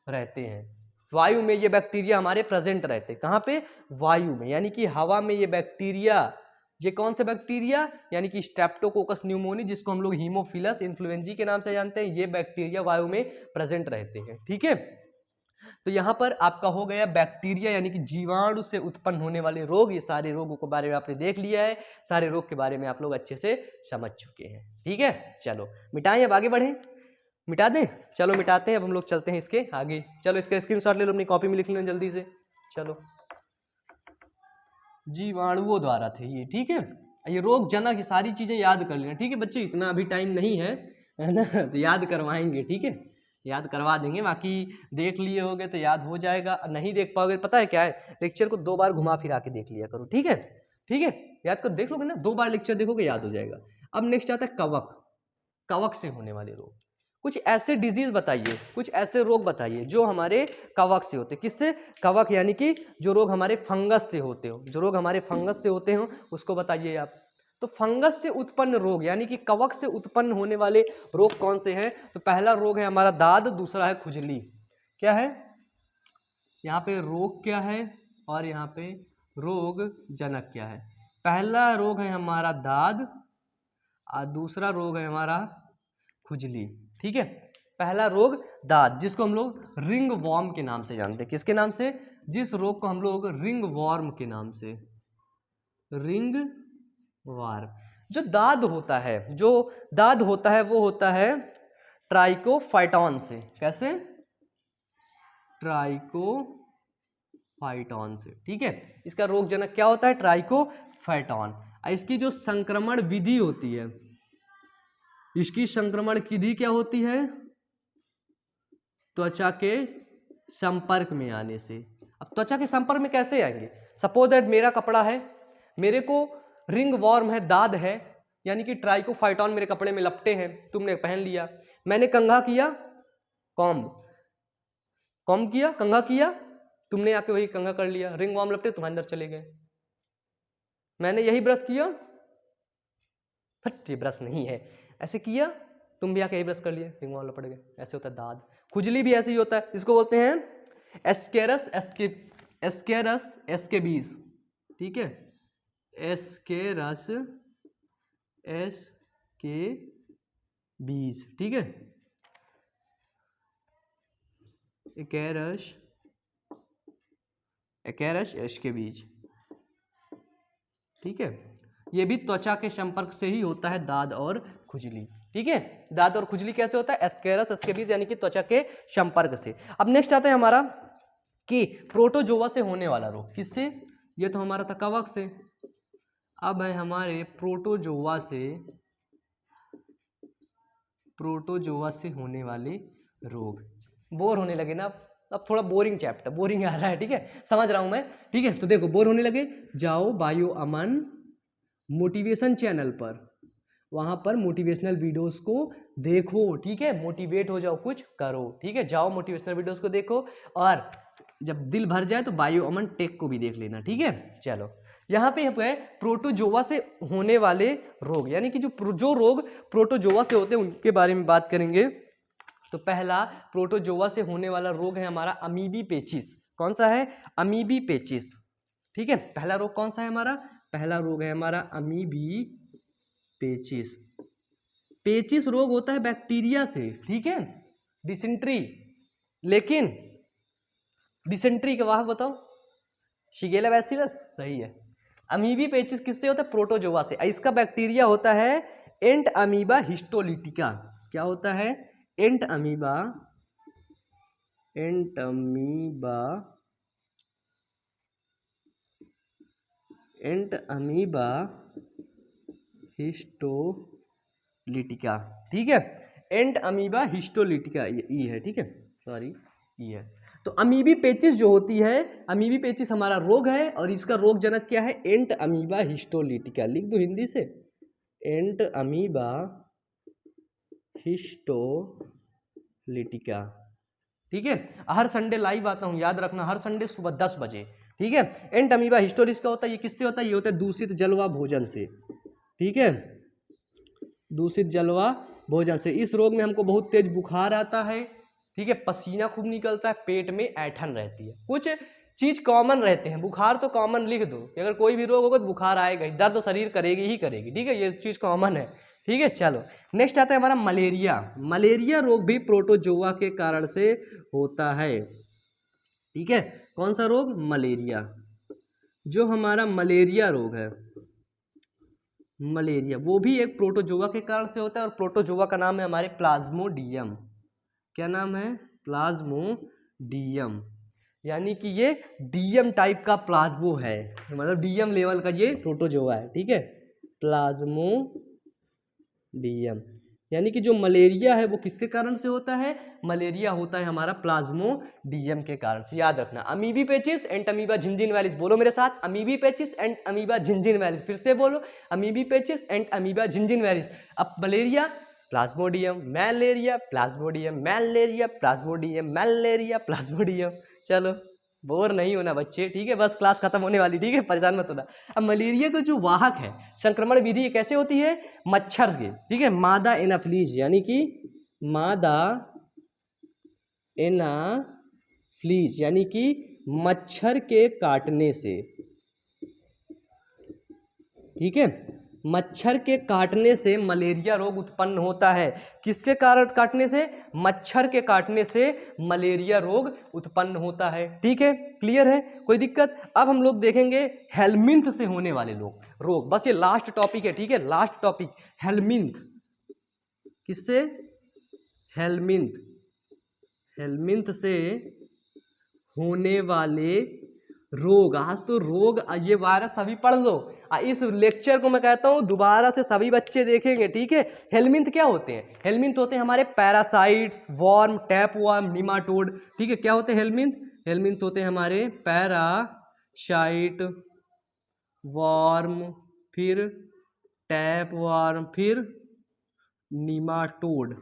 रहते हैं, वायु में ये बैक्टीरिया हमारे प्रेजेंट रहते हैं। कहाँ पे? वायु में, यानी कि हवा में ये बैक्टीरिया। ये कौन से बैक्टीरिया? यानी कि स्ट्रेप्टोकोकस न्यूमोनी, जिसको हम लोग हीमोफिलस इन्फ्लुएंजी के नाम से जानते हैं, ये बैक्टीरिया वायु में प्रेजेंट रहते हैं। ठीक है, तो यहाँ पर आपका हो गया बैक्टीरिया यानी कि जीवाणु से उत्पन्न होने वाले रोग। ये सारे रोगों के बारे में आपने देख लिया है, सारे रोग के बारे में आप लोग अच्छे से समझ चुके हैं। ठीक है, चलो मिटाएं, अब आगे बढ़ें। मिटा दें? चलो मिटाते हैं, अब हम लोग चलते हैं इसके आगे। चलो इसका स्क्रीनशॉट ले लो, अपनी कॉपी में लिख लेना जल्दी से। चलो, जीवाणुओं द्वारा थे ये। ठीक है, ये रोग जनक, सारी चीजें याद कर लेना। ठीक है बच्चे, इतना अभी टाइम नहीं है ना, तो याद करवाएंगे। ठीक है, याद करवा देंगे, बाकी देख लिए होगे तो याद हो जाएगा। नहीं देख पाओगे, पता है क्या है, लेक्चर को 2 बार घुमा फिरा के देख लिया करो। ठीक है, ठीक है, याद कर देख लोगे ना, 2 बार लेक्चर देखोगे याद हो जाएगा। अब नेक्स्ट आता है कवक से होने वाले रोग। कुछ ऐसे डिजीज बताइए, कुछ ऐसे रोग बताइए जो हमारे कवक से होते हैं। किससे? कवक, यानी कि जो रोग हमारे फंगस से होते हो, जो रोग हमारे फंगस से होते हो उसको बताइए आप। तो फंगस से उत्पन्न रोग यानी कि कवक से उत्पन्न होने वाले रोग कौन से हैं? तो पहला रोग है हमारा दाद, दूसरा है खुजली। क्या है यहाँ पे? रोग क्या है और यहाँ पे रोग जनक क्या है? पहला रोग है हमारा दाद और दूसरा रोग है हमारा खुजली। ठीक है, पहला रोग दाद, जिसको हम लोग रिंग वॉर्म के नाम से जानते हैं। किसके नाम से? जिस रोग को हम लोग रिंग वॉर्म के नाम से, रिंग वार्म। जो दाद होता है वो होता है ट्राइकोफाइटॉन से। कैसे? ट्राइकोफाइटॉन से। ठीक है, इसका रोग जनक क्या होता है? ट्राइकोफाइटॉन। इसकी जो संक्रमण विधि होती है, इसकी संक्रमण विधि क्या होती है? त्वचा के संपर्क में आने से। अब त्वचा के संपर्क में कैसे आएंगे? सपोज दैट मेरा कपड़ा है, मेरे को रिंग वॉर्म है, दाद है, यानी कि ट्राइकोफाइटॉन मेरे कपड़े में लपटे हैं, तुमने पहन लिया। मैंने कंघा किया, कॉम्ब किया, कंघा किया, तुमने आके वही कंघा कर लिया। रिंग वार्म लपटे, तुम्हारे अंदर चले गए। मैंने यही ब्रश किया, ये ब्रश नहीं है, ऐसे किया, तुम भी आके यही ब्रश कर लिए, रिंग वार्म लपट गए। ऐसे होता है दाद। खुजली भी ऐसे ही होता है, इसको बोलते हैं एस्केरस एस्केबीज, ठीक है, एस्केरस एस्केबीज, ठीक है, एकैरस एस्केबीज, ठीक है। ये भी त्वचा के संपर्क से ही होता है, दाद और खुजली, ठीक है। दाद और खुजली कैसे होता है? एस्केरस एस्केबीज यानी कि त्वचा के संपर्क से। अब नेक्स्ट आता है हमारा कि प्रोटोजोआ से होने वाला रोग, किससे? ये तो हमारा था कवक से। अब है हमारे प्रोटोजोआ से होने वाले रोग। बोर होने लगे ना? अब थोड़ा बोरिंग चैप्टर, बोरिंग आ रहा है, ठीक है, समझ रहा हूं मैं, ठीक है। तो देखो, बोर होने लगे, जाओ बायो अमन मोटिवेशन चैनल पर, वहां पर मोटिवेशनल वीडियोस को देखो, ठीक है, मोटिवेट हो जाओ, कुछ करो, ठीक है। जाओ मोटिवेशनल वीडियोस को देखो, और जब दिल भर जाए तो बायो अमन टेक को भी देख लेना, ठीक है। चलो, यहाँ पे है प्रोटोजोआ से होने वाले रोग, यानी कि जो रोग प्रोटोजोआ से होते हैं उनके बारे में बात करेंगे। तो पहला प्रोटोजोआ से होने वाला रोग है हमारा अमीबी पेचिस। कौन सा है? अमीबी पेचिस, ठीक है। पहला रोग कौन सा है हमारा? पहला रोग है हमारा अमीबी पेचिस। पेचिस रोग होता है बैक्टीरिया से, ठीक है, डिसेंट्री। लेकिन डिसेंट्री का वाहक बताओ? शिगेला बैसिलस, सही है। अमीबी पेचिस किससे होता है? प्रोटोजोआ से। इसका बैक्टीरिया होता है एंट अमीबा हिस्टोलिटिका। क्या होता है? एंट अमीबा हिस्टोलिटिका, ठीक है। एंट अमीबा हिस्टोलिटिका ई है, ठीक है, सॉरी, ई है। तो अमीबी पेचिस जो होती है, अमीबी पेचिस हमारा रोग है, और इसका रोग जनक क्या है? एंट अमीबा हिस्टोलिटिका। लिख दो हिंदी से, एंट अमीबा हिस्टोलिटिका, ठीक है। हर संडे लाइव आता हूं, याद रखना, हर संडे सुबह 10 बजे, ठीक है। एंट अमीबा हिस्टोलिटिका का होता है, ये किससे होता है? ये होता है दूषित जलवा भोजन से, ठीक है, दूषित जलवा भोजन से। इस रोग में हमको बहुत तेज बुखार आता है, ठीक है, पसीना खूब निकलता है, पेट में ऐंठन रहती है। कुछ चीज कॉमन रहते हैं, बुखार तो कॉमन लिख दो, अगर कोई भी रोग होगा तो बुखार आएगा ही, दर्द शरीर करेगी ही करेगी, ठीक है, ये चीज कॉमन है, ठीक है। चलो, नेक्स्ट आता है हमारा मलेरिया। मलेरिया रोग भी प्रोटोजोआ के कारण से होता है, ठीक है। कौन सा रोग? मलेरिया। जो हमारा मलेरिया रोग है, मलेरिया, वो भी एक प्रोटोजोआ के कारण से होता है, और प्रोटोजोआ का नाम है हमारे प्लाज्मोडियम। क्या नाम है? प्लाज्मोडियम, यानी कि ये डीएम टाइप का प्लाज्मो है, मतलब डीएम लेवल का ये प्रोटोजोआ है, ठीक है, प्लाज्मोडियम। यानी कि जो मलेरिया है वो किसके कारण से होता है? मलेरिया होता है हमारा प्लाज्मोडियम के कारण से। याद रखना, अमीबी पेचिस एंड अमीबा झिंझिनवैलिस, बोलो मेरे साथ, अमीबी पेचिस एंड अमीबा झिंझिनवैलिस, फिर से बोलो, अमीबी पेचिस एंड अमीबा झिंझिनवैलिस। अब malaria, plasmodium, malaria, plasmodium, malaria, plasmodium, malaria, plasmodium. चलो, बोर नहीं होना बच्चे, ठीक है, बस क्लास खत्म होने वाली, ठीक है, परेशान मत होना। अब मलेरिया का जो वाहक है, संक्रमण विधि कैसे होती है? मच्छर के, ठीक है, मादा एनाफ्लीज, यानी कि मादा एनाफ्लीज, यानी कि मच्छर के काटने से, ठीक है, मच्छर के काटने से मलेरिया रोग उत्पन्न होता है। किसके कारण काटने से? मच्छर के काटने से मलेरिया रोग उत्पन्न होता है, ठीक है, क्लियर है, कोई दिक्कत? अब हम लोग देखेंगे हेलमिंथ से होने वाले रोग, बस ये लास्ट टॉपिक है, ठीक है, लास्ट टॉपिक, हेलमिंथ। किससे? हेलमिंथ, हेलमिंथ से होने वाले रोग। आज तो रोग, ये वायरस सभी पढ़ लो, इस लेक्चर को मैं कहता हूं दोबारा से सभी बच्चे देखेंगे, ठीक है। हेलमिंथ क्या होते हैं? हेलमिंथ होते हैं हमारे पैरासाइट्स, वॉर्म, टैपवॉर्म, निमाटोड, ठीक है। क्या होते हैं हेलमिंथ? हेलमिंथ होते हैं हमारे पैरासाइट, वॉर्म, फिर टैप वार्म, फिर नीमाटोड।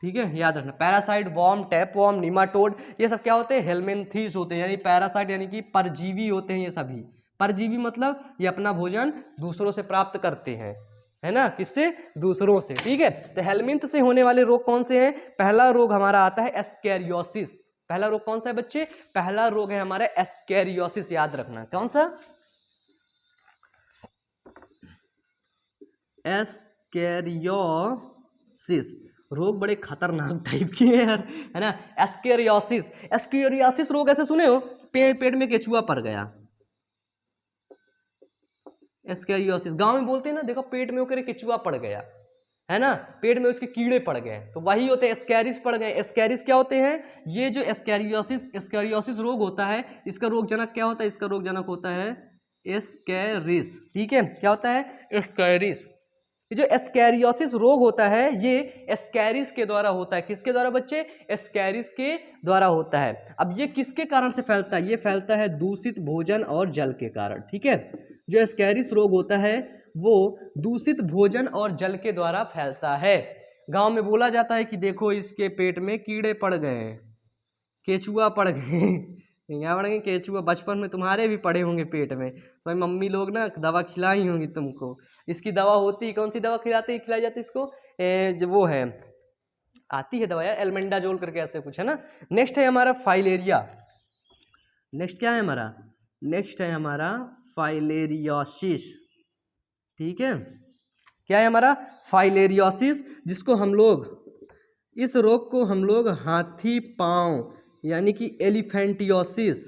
ठीक है, याद रखना, parasite, worm, tapeworm, nematode, ये सब क्या होते हैं? हेलमिंथीस होते हैं, यानी पैरासाइट यानी कि परजीवी होते हैं ये सभी। परजीवी मतलब ये अपना भोजन दूसरों से प्राप्त करते हैं, है ना, किससे? दूसरों से। ठीक है, तो हेलमिंथ से होने वाले रोग कौन से हैं? पहला रोग हमारा आता है एस्कैरियोसिस। पहला रोग कौन सा है बच्चे? पहला रोग है हमारा एस्कैरियोसिस, याद रखना। कौन सा? एस्कैरियोसिस। रोग बड़े खतरनाक टाइप के हैं यार, है ना। एस्कैरियोसिस, एस्कैरियोसिस रोग ऐसे सुने हो? पेट में केचुआ पड़ गया, एस्कैरियोसिस। गांव में बोलते हैं ना, देखो पेट में होकर केचुआ पड़ गया, है ना, पेट में उसके कीड़े पड़ गए, तो वही होते हैं एस्कैरिस पड़ गए। एस्कैरिस क्या होते हैं? ये जो एस्कैरियोसिस रोग होता है, इसका रोग जनक क्या होता है? इसका रोग जनक होता है एस्कैरिस। ठीक है, क्या होता है? एस्कैरिस। ये जो एस्कैरियोसिस रोग होता है ये एस्कैरिस के द्वारा होता है। किसके द्वारा बच्चे? एस्कैरिस के द्वारा होता है। अब ये किसके कारण से फैलता है? ये फैलता है दूषित भोजन और जल के कारण। ठीक है, जो एस्कैरिस रोग होता है वो दूषित भोजन और जल के द्वारा फैलता है। गांव में बोला जाता है कि देखो इसके पेट में कीड़े पड़ गए, केचुआ पड़ गए। क्या पड़ गए? केचुआ। बचपन में तुम्हारे भी पड़े होंगे पेट में, तो मम्मी लोग ना दवा खिलाई होंगी तुमको। इसकी दवा होती, कौन सी दवा खिलाई जाती इसको? जो वो है, आती है दवा यार, एल्मेंडाजोल करके ऐसे कुछ है ना। नेक्स्ट है हमारा फाइलेरिया। नेक्स्ट क्या है हमारा? नेक्स्ट है हमारा फाइलेरियोसिस। ठीक है, क्या है हमारा? फाइलेरियोसिस, जिसको हम लोग, इस रोग को हम लोग हाथी पांव यानी कि एलिफेंटियोसिस,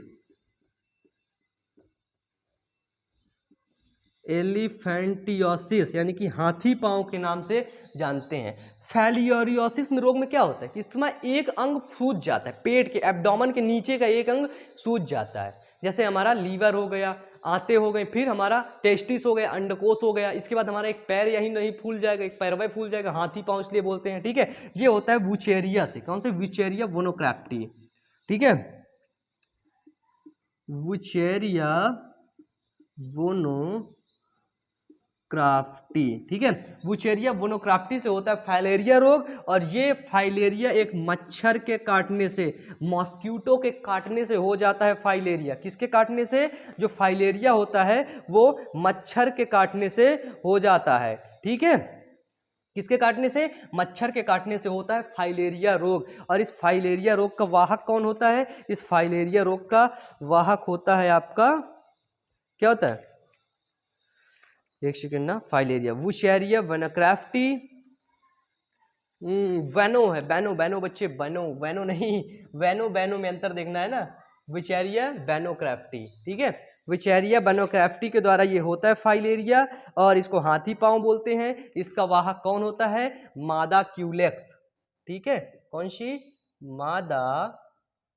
एलिफेंटियोसिस यानी कि हाथी पांव के नाम से जानते हैं। फाइलेरियोसिस में रोग में क्या होता है कि इसमें एक अंग सूज जाता है, पेट के एब्डोमेन के नीचे का एक अंग सूज जाता है। जैसे हमारा लीवर हो गया, आंतें हो गई, फिर हमारा टेस्टिस हो गया, अंडकोश हो गया, इसके बाद हमारा एक पैर यही नहीं फूल जाएगा, एक पैरवा फूल जाएगा, हाथी पांव इसलिए बोलते हैं। ठीक है, ये होता है वुचेरिया से। कौन से? वुचेरिया वोनोक्राप्टी। ठीक है, वुचेरिया वोनोक्राफ्टी। ठीक है, वुचेरिया वोनोक्राफ्टी से होता है फाइलेरिया रोग। और ये फाइलेरिया एक मच्छर के काटने से, मॉस्क्यूटो के काटने से हो जाता है फाइलेरिया। किसके काटने से? जो फाइलेरिया होता है वो मच्छर के काटने से हो जाता है। ठीक है, किसके काटने से? मच्छर के काटने से होता है फाइलेरिया रोग। और इस फाइलेरिया रोग का वाहक कौन होता है? इस फाइलेरिया रोग का वाहक होता है आपका, क्या होता है? एक सेकेंड ना, फाइलेरिया, वुचेरिया वोनोक्राफ्टी, वेनो है, बैनो, बैनो बच्चे, बैनो, वेनो नहीं, वेनो बैनो में अंतर देखना है ना। वुचेरिया बैनोक्राफ्टी। ठीक है, वुचेरिया बैनोक्राफ्टी के द्वारा ये होता है फाइलेरिया, और इसको हाथी पांव बोलते हैं। इसका वाहक कौन होता है? मादा क्यूलेक्स। ठीक है, कौन सी? मादा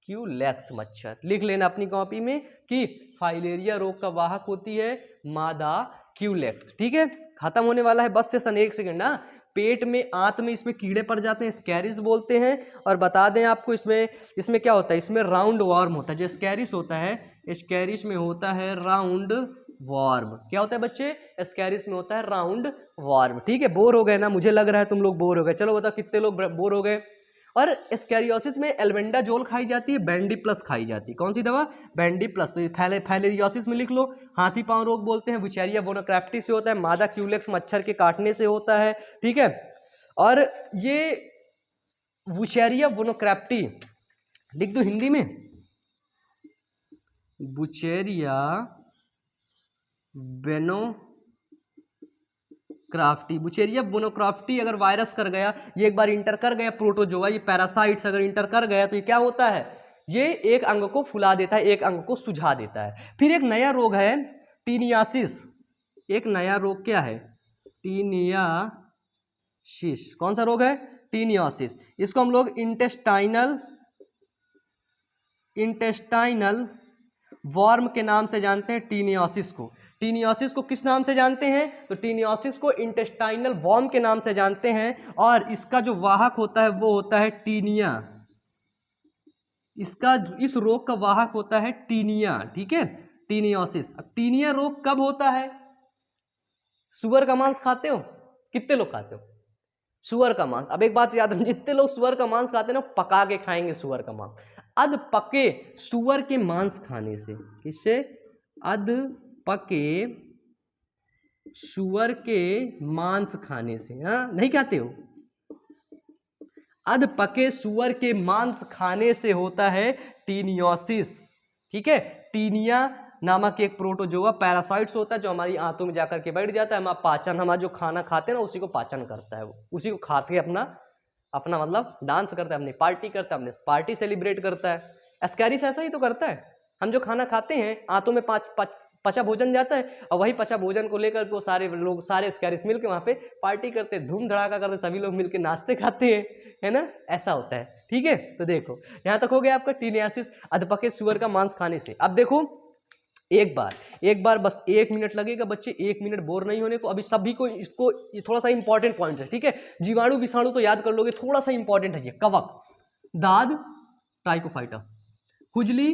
क्यूलेक्स मच्छर। लिख लेना अपनी कॉपी में कि फाइलेरिया रोग का वाहक होती है मादा क्यूलेक्स। ठीक है, खत्म होने वाला है बस सेशन, एक सेकंड ना। पेट में, आंत में इसमें कीड़े पड़ जाते हैं, स्कैरिस बोलते हैं। और बता दें आपको, इसमें क्या होता है? इसमें राउंड वॉर्म होता है। जो स्कैरिस होता है, स्कैरिस में होता है राउंड वॉर्म। क्या होता है बच्चे? स्कैरिस में होता है राउंड वॉर्म। ठीक है, बोर हो गए ना? मुझे लग रहा है तुम लोग बोर हो गए। चलो बताओ कितने लोग बोर हो गए। और स्कैरियोसिस में एल्बेंडाजोल खाई जाती है, बैंडी प्लस खाई जाती है। कौन सी दवा? Bandy plus. तो ये फाइलेरियोसिस में लिख लो, हाथी पांव रोग बोलते हैं, वुचेरिया वोनोक्राफ्टी से होता है, मादा क्यूलेक्स मच्छर के काटने से होता है। ठीक है, और ये वुचेरिया वोनोक्राफ्टी लिख दो हिंदी में, वुचेरिया वेनोक्राफ्टी। वुचेरिया वोनोक्राफ्टी अगर वायरस कर गया, ये एक बार इंटर कर गया प्रोटोजोआ, ये पैरासाइट्स अगर इंटर कर गया तो ये क्या होता है? ये एक अंग को फुला देता है, एक अंग को सुझा देता है। फिर एक नया रोग है टीनियासिस। एक नया रोग क्या है? टीनियासिस। कौन सा रोग है? टीनियासिस। इसको हम लोग इंटेस्टाइनल वॉर्म के नाम से जानते हैं। टीनियासिस को, टीनियासिस को किस नाम से जानते हैं? तो टीनियासिस को इंटेस्टाइनल वॉर्म के नाम से जानते हैं। और इसका जो वाहक होता है वो होता है टीनिया। इस रोग का वाहक होता है टीनिया। ठीक है, टीनियासिस। अब टीनिया रोग कब होता है? सुअर का मांस खाते हो? कितने लोग खाते हो सुअर का मांस? अब एक बात याद रखना, जितने लोग सुअर का मांस खाते हैं ना, पका के खाएंगे सुअर का मांस। अध पके सुअर के मांस खाने से, किससे? अध पके सुअर के मांस खाने से, हाँ नहीं खाते हो? अध पके सुअर के मांस खाने से होता है टीनियोसिस, ठीक है। टीनिया नामक एक प्रोटोजोआ पैरासाइट्स होता है जो हमारी आंतों में जाकर के बैठ जाता है। हमारा पाचन, हमारा जो खाना खाते हैं ना उसी को पाचन करता है, वो उसी को खा के अपना अपना मतलब डांस करता है, अपनी पार्टी करता है, अपने पार्टी सेलिब्रेट करता है। एस्कैरिस ऐसा ही तो करता है। हम जो खाना खाते हैं आंतों में पचा भोजन जाता है और वही पचा भोजन को लेकर के सारे लोग, सारे एस्कैरिस मिलकर वहाँ पे पार्टी करते हैं, धूम धड़ाका करते, सभी लोग मिलकर नाचते खाते हैं, है ना, ऐसा होता है, ठीक है। तो देखो यहाँ तक हो गया आपका टीनियासिस, अधपके सुअर का मांस खाने से। अब देखो एक बार बस 1 मिनट लगेगा बच्चे, 1 मिनट बोर नहीं होने को। अभी सभी को इसको, ये थोड़ा सा इंपॉर्टेंट पॉइंट है, ठीक है। जीवाणु विषाणु तो याद कर लोगे, थोड़ा सा इंपॉर्टेंट है ये। कवक, दाद, ट्राइकोफाइटा, खुजली,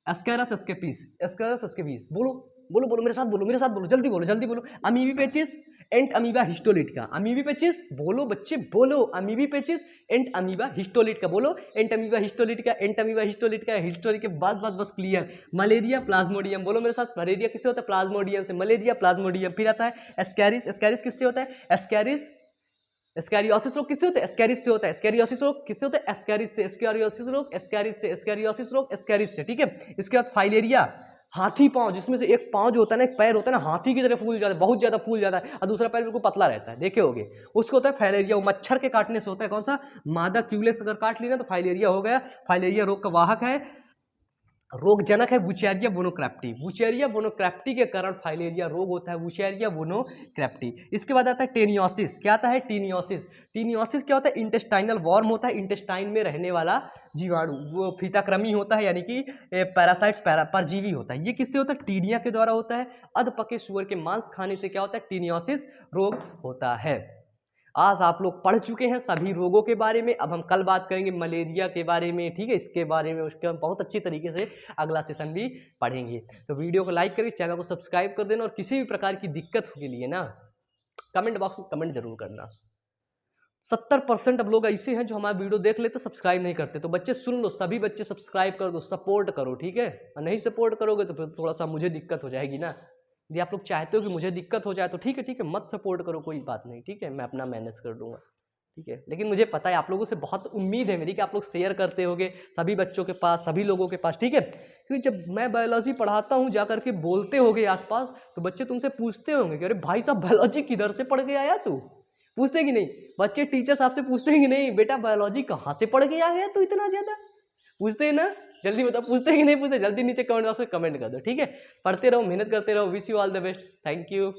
एस्कैरस एस्केपिस, एस्कैरस एस्केपिस, बोलो बोलो बोलो मेरे साथ बोलो, मेरे साथ बोलो, जल्दी बोलो जल्दी बोलो। अमीबी पेचिस एंड अमीबा हिस्टोलिटिका, अमीबी पेचिस, बोलो बच्चे बोलो, अमीबी पेचिस एंड अमीबा हिस्टोलिटिका, बोलो and amoeba histolytica, and amoeba histolytica, हिस्टोलिट के बाद बस क्लियर। मलेरिया प्लाज्मोडियम, बोलो मेरे साथ, मलेरिया किससे होता है? प्लाज्मोडियम से, मलेरिया प्लाज्मोडियम। फिर आता है एस्कैरिस, एस्कैरिस किससे होता है? एस्कैरिस, एस्कैरियोसिस रोग किससे होता है? एस्कैरिस से होता है। एस्कैरियोसिस रोग किससे होता है? एस्कैरिस से। एस्कैरियोसिस रोग एस्कैरिस से, एस्कैरियोसिस रोग एस्कैरिस से, ठीक है। इसके बाद फाइलेरिया, हाथी पांव, जिसमें से एक पांव जो होता है ना, एक पैर होता है ना, हाथी की तरह फूल जाता है, बहुत ज्यादा फूल जाता है, और दूसरा पैर बिल्कुल पतला रहता है, देखे होगे, उसको होता है फाइलेरिया। वो मच्छर के काटने से होता है। कौन सा? मादा क्यूलेक्स अगर काट लिया तो फाइलेरिया हो गया। फाइलेरिया रोग का वाहक है, रोगजनक है वुचेरिया बोनोक्रैप्टी, वुचेरिया बोनोक्रैप्टी के कारण फाइलेरिया रोग होता है, वुचेरिया बोनोक्रैप्टी। इसके बाद आता है टेनियोसिस। क्या आता है? टीनियोसिस। टीनियोसिस क्या होता है? इंटेस्टाइनल वॉर्म होता है, इंटेस्टाइन में रहने वाला जीवाणु, वो फीताकृमि होता है, यानी कि पैरासाइट्स, परजीवी होता है। ये किससे होता है? टीनिया के द्वारा होता है। अधपके सुअर के मांस खाने से क्या होता है? टीनियोसिस रोग होता है। आज आप लोग पढ़ चुके हैं सभी रोगों के बारे में। अब हम कल बात करेंगे मलेरिया के बारे में, ठीक है, इसके बारे में, उसके हम बहुत अच्छी तरीके से अगला सेशन भी पढ़ेंगे। तो वीडियो को लाइक करके चैनल को सब्सक्राइब कर देना, और किसी भी प्रकार की दिक्कत के लिए ना कमेंट बॉक्स में कमेंट जरूर करना। 70% अब लोग ऐसे हैं जो हमारा वीडियो देख लेते सब्सक्राइब नहीं करते। तो बच्चे सुन लो, सभी बच्चे सब्सक्राइब कर दो, सपोर्ट करो, ठीक है। और नहीं सपोर्ट करोगे तो फिर थोड़ा सा मुझे दिक्कत हो जाएगी ना। यदि आप लोग चाहते हो कि मुझे दिक्कत हो जाए तो ठीक है, मत सपोर्ट करो, कोई बात नहीं, ठीक है, मैं अपना मैनेज कर दूंगा, ठीक है। लेकिन मुझे पता है आप लोगों से बहुत उम्मीद है मेरी कि आप लोग शेयर करते होगे सभी बच्चों के पास, सभी लोगों के पास, ठीक है। क्योंकि जब मैं बायोलॉजी पढ़ाता हूँ जा करके बोलते होगे आसपास, तो बच्चे तुमसे पूछते होंगे कि अरे भाई साहब बायोलॉजी किधर से पढ़ के आया तू? पूछते कि नहीं बच्चे? टीचर्स आपसे पूछते हैं कि नहीं बेटा बायोलॉजी कहाँ से पढ़ के आ गया तू इतना ज्यादा? पूछते हैं ना? जल्दी बताओ, पूछते हैं कि नहीं पूछते? जल्दी नीचे कमेंट बॉक्स में कमेंट कर दो, ठीक है। पढ़ते रहो, मेहनत करते रहो। Wish you all the best. Thank you.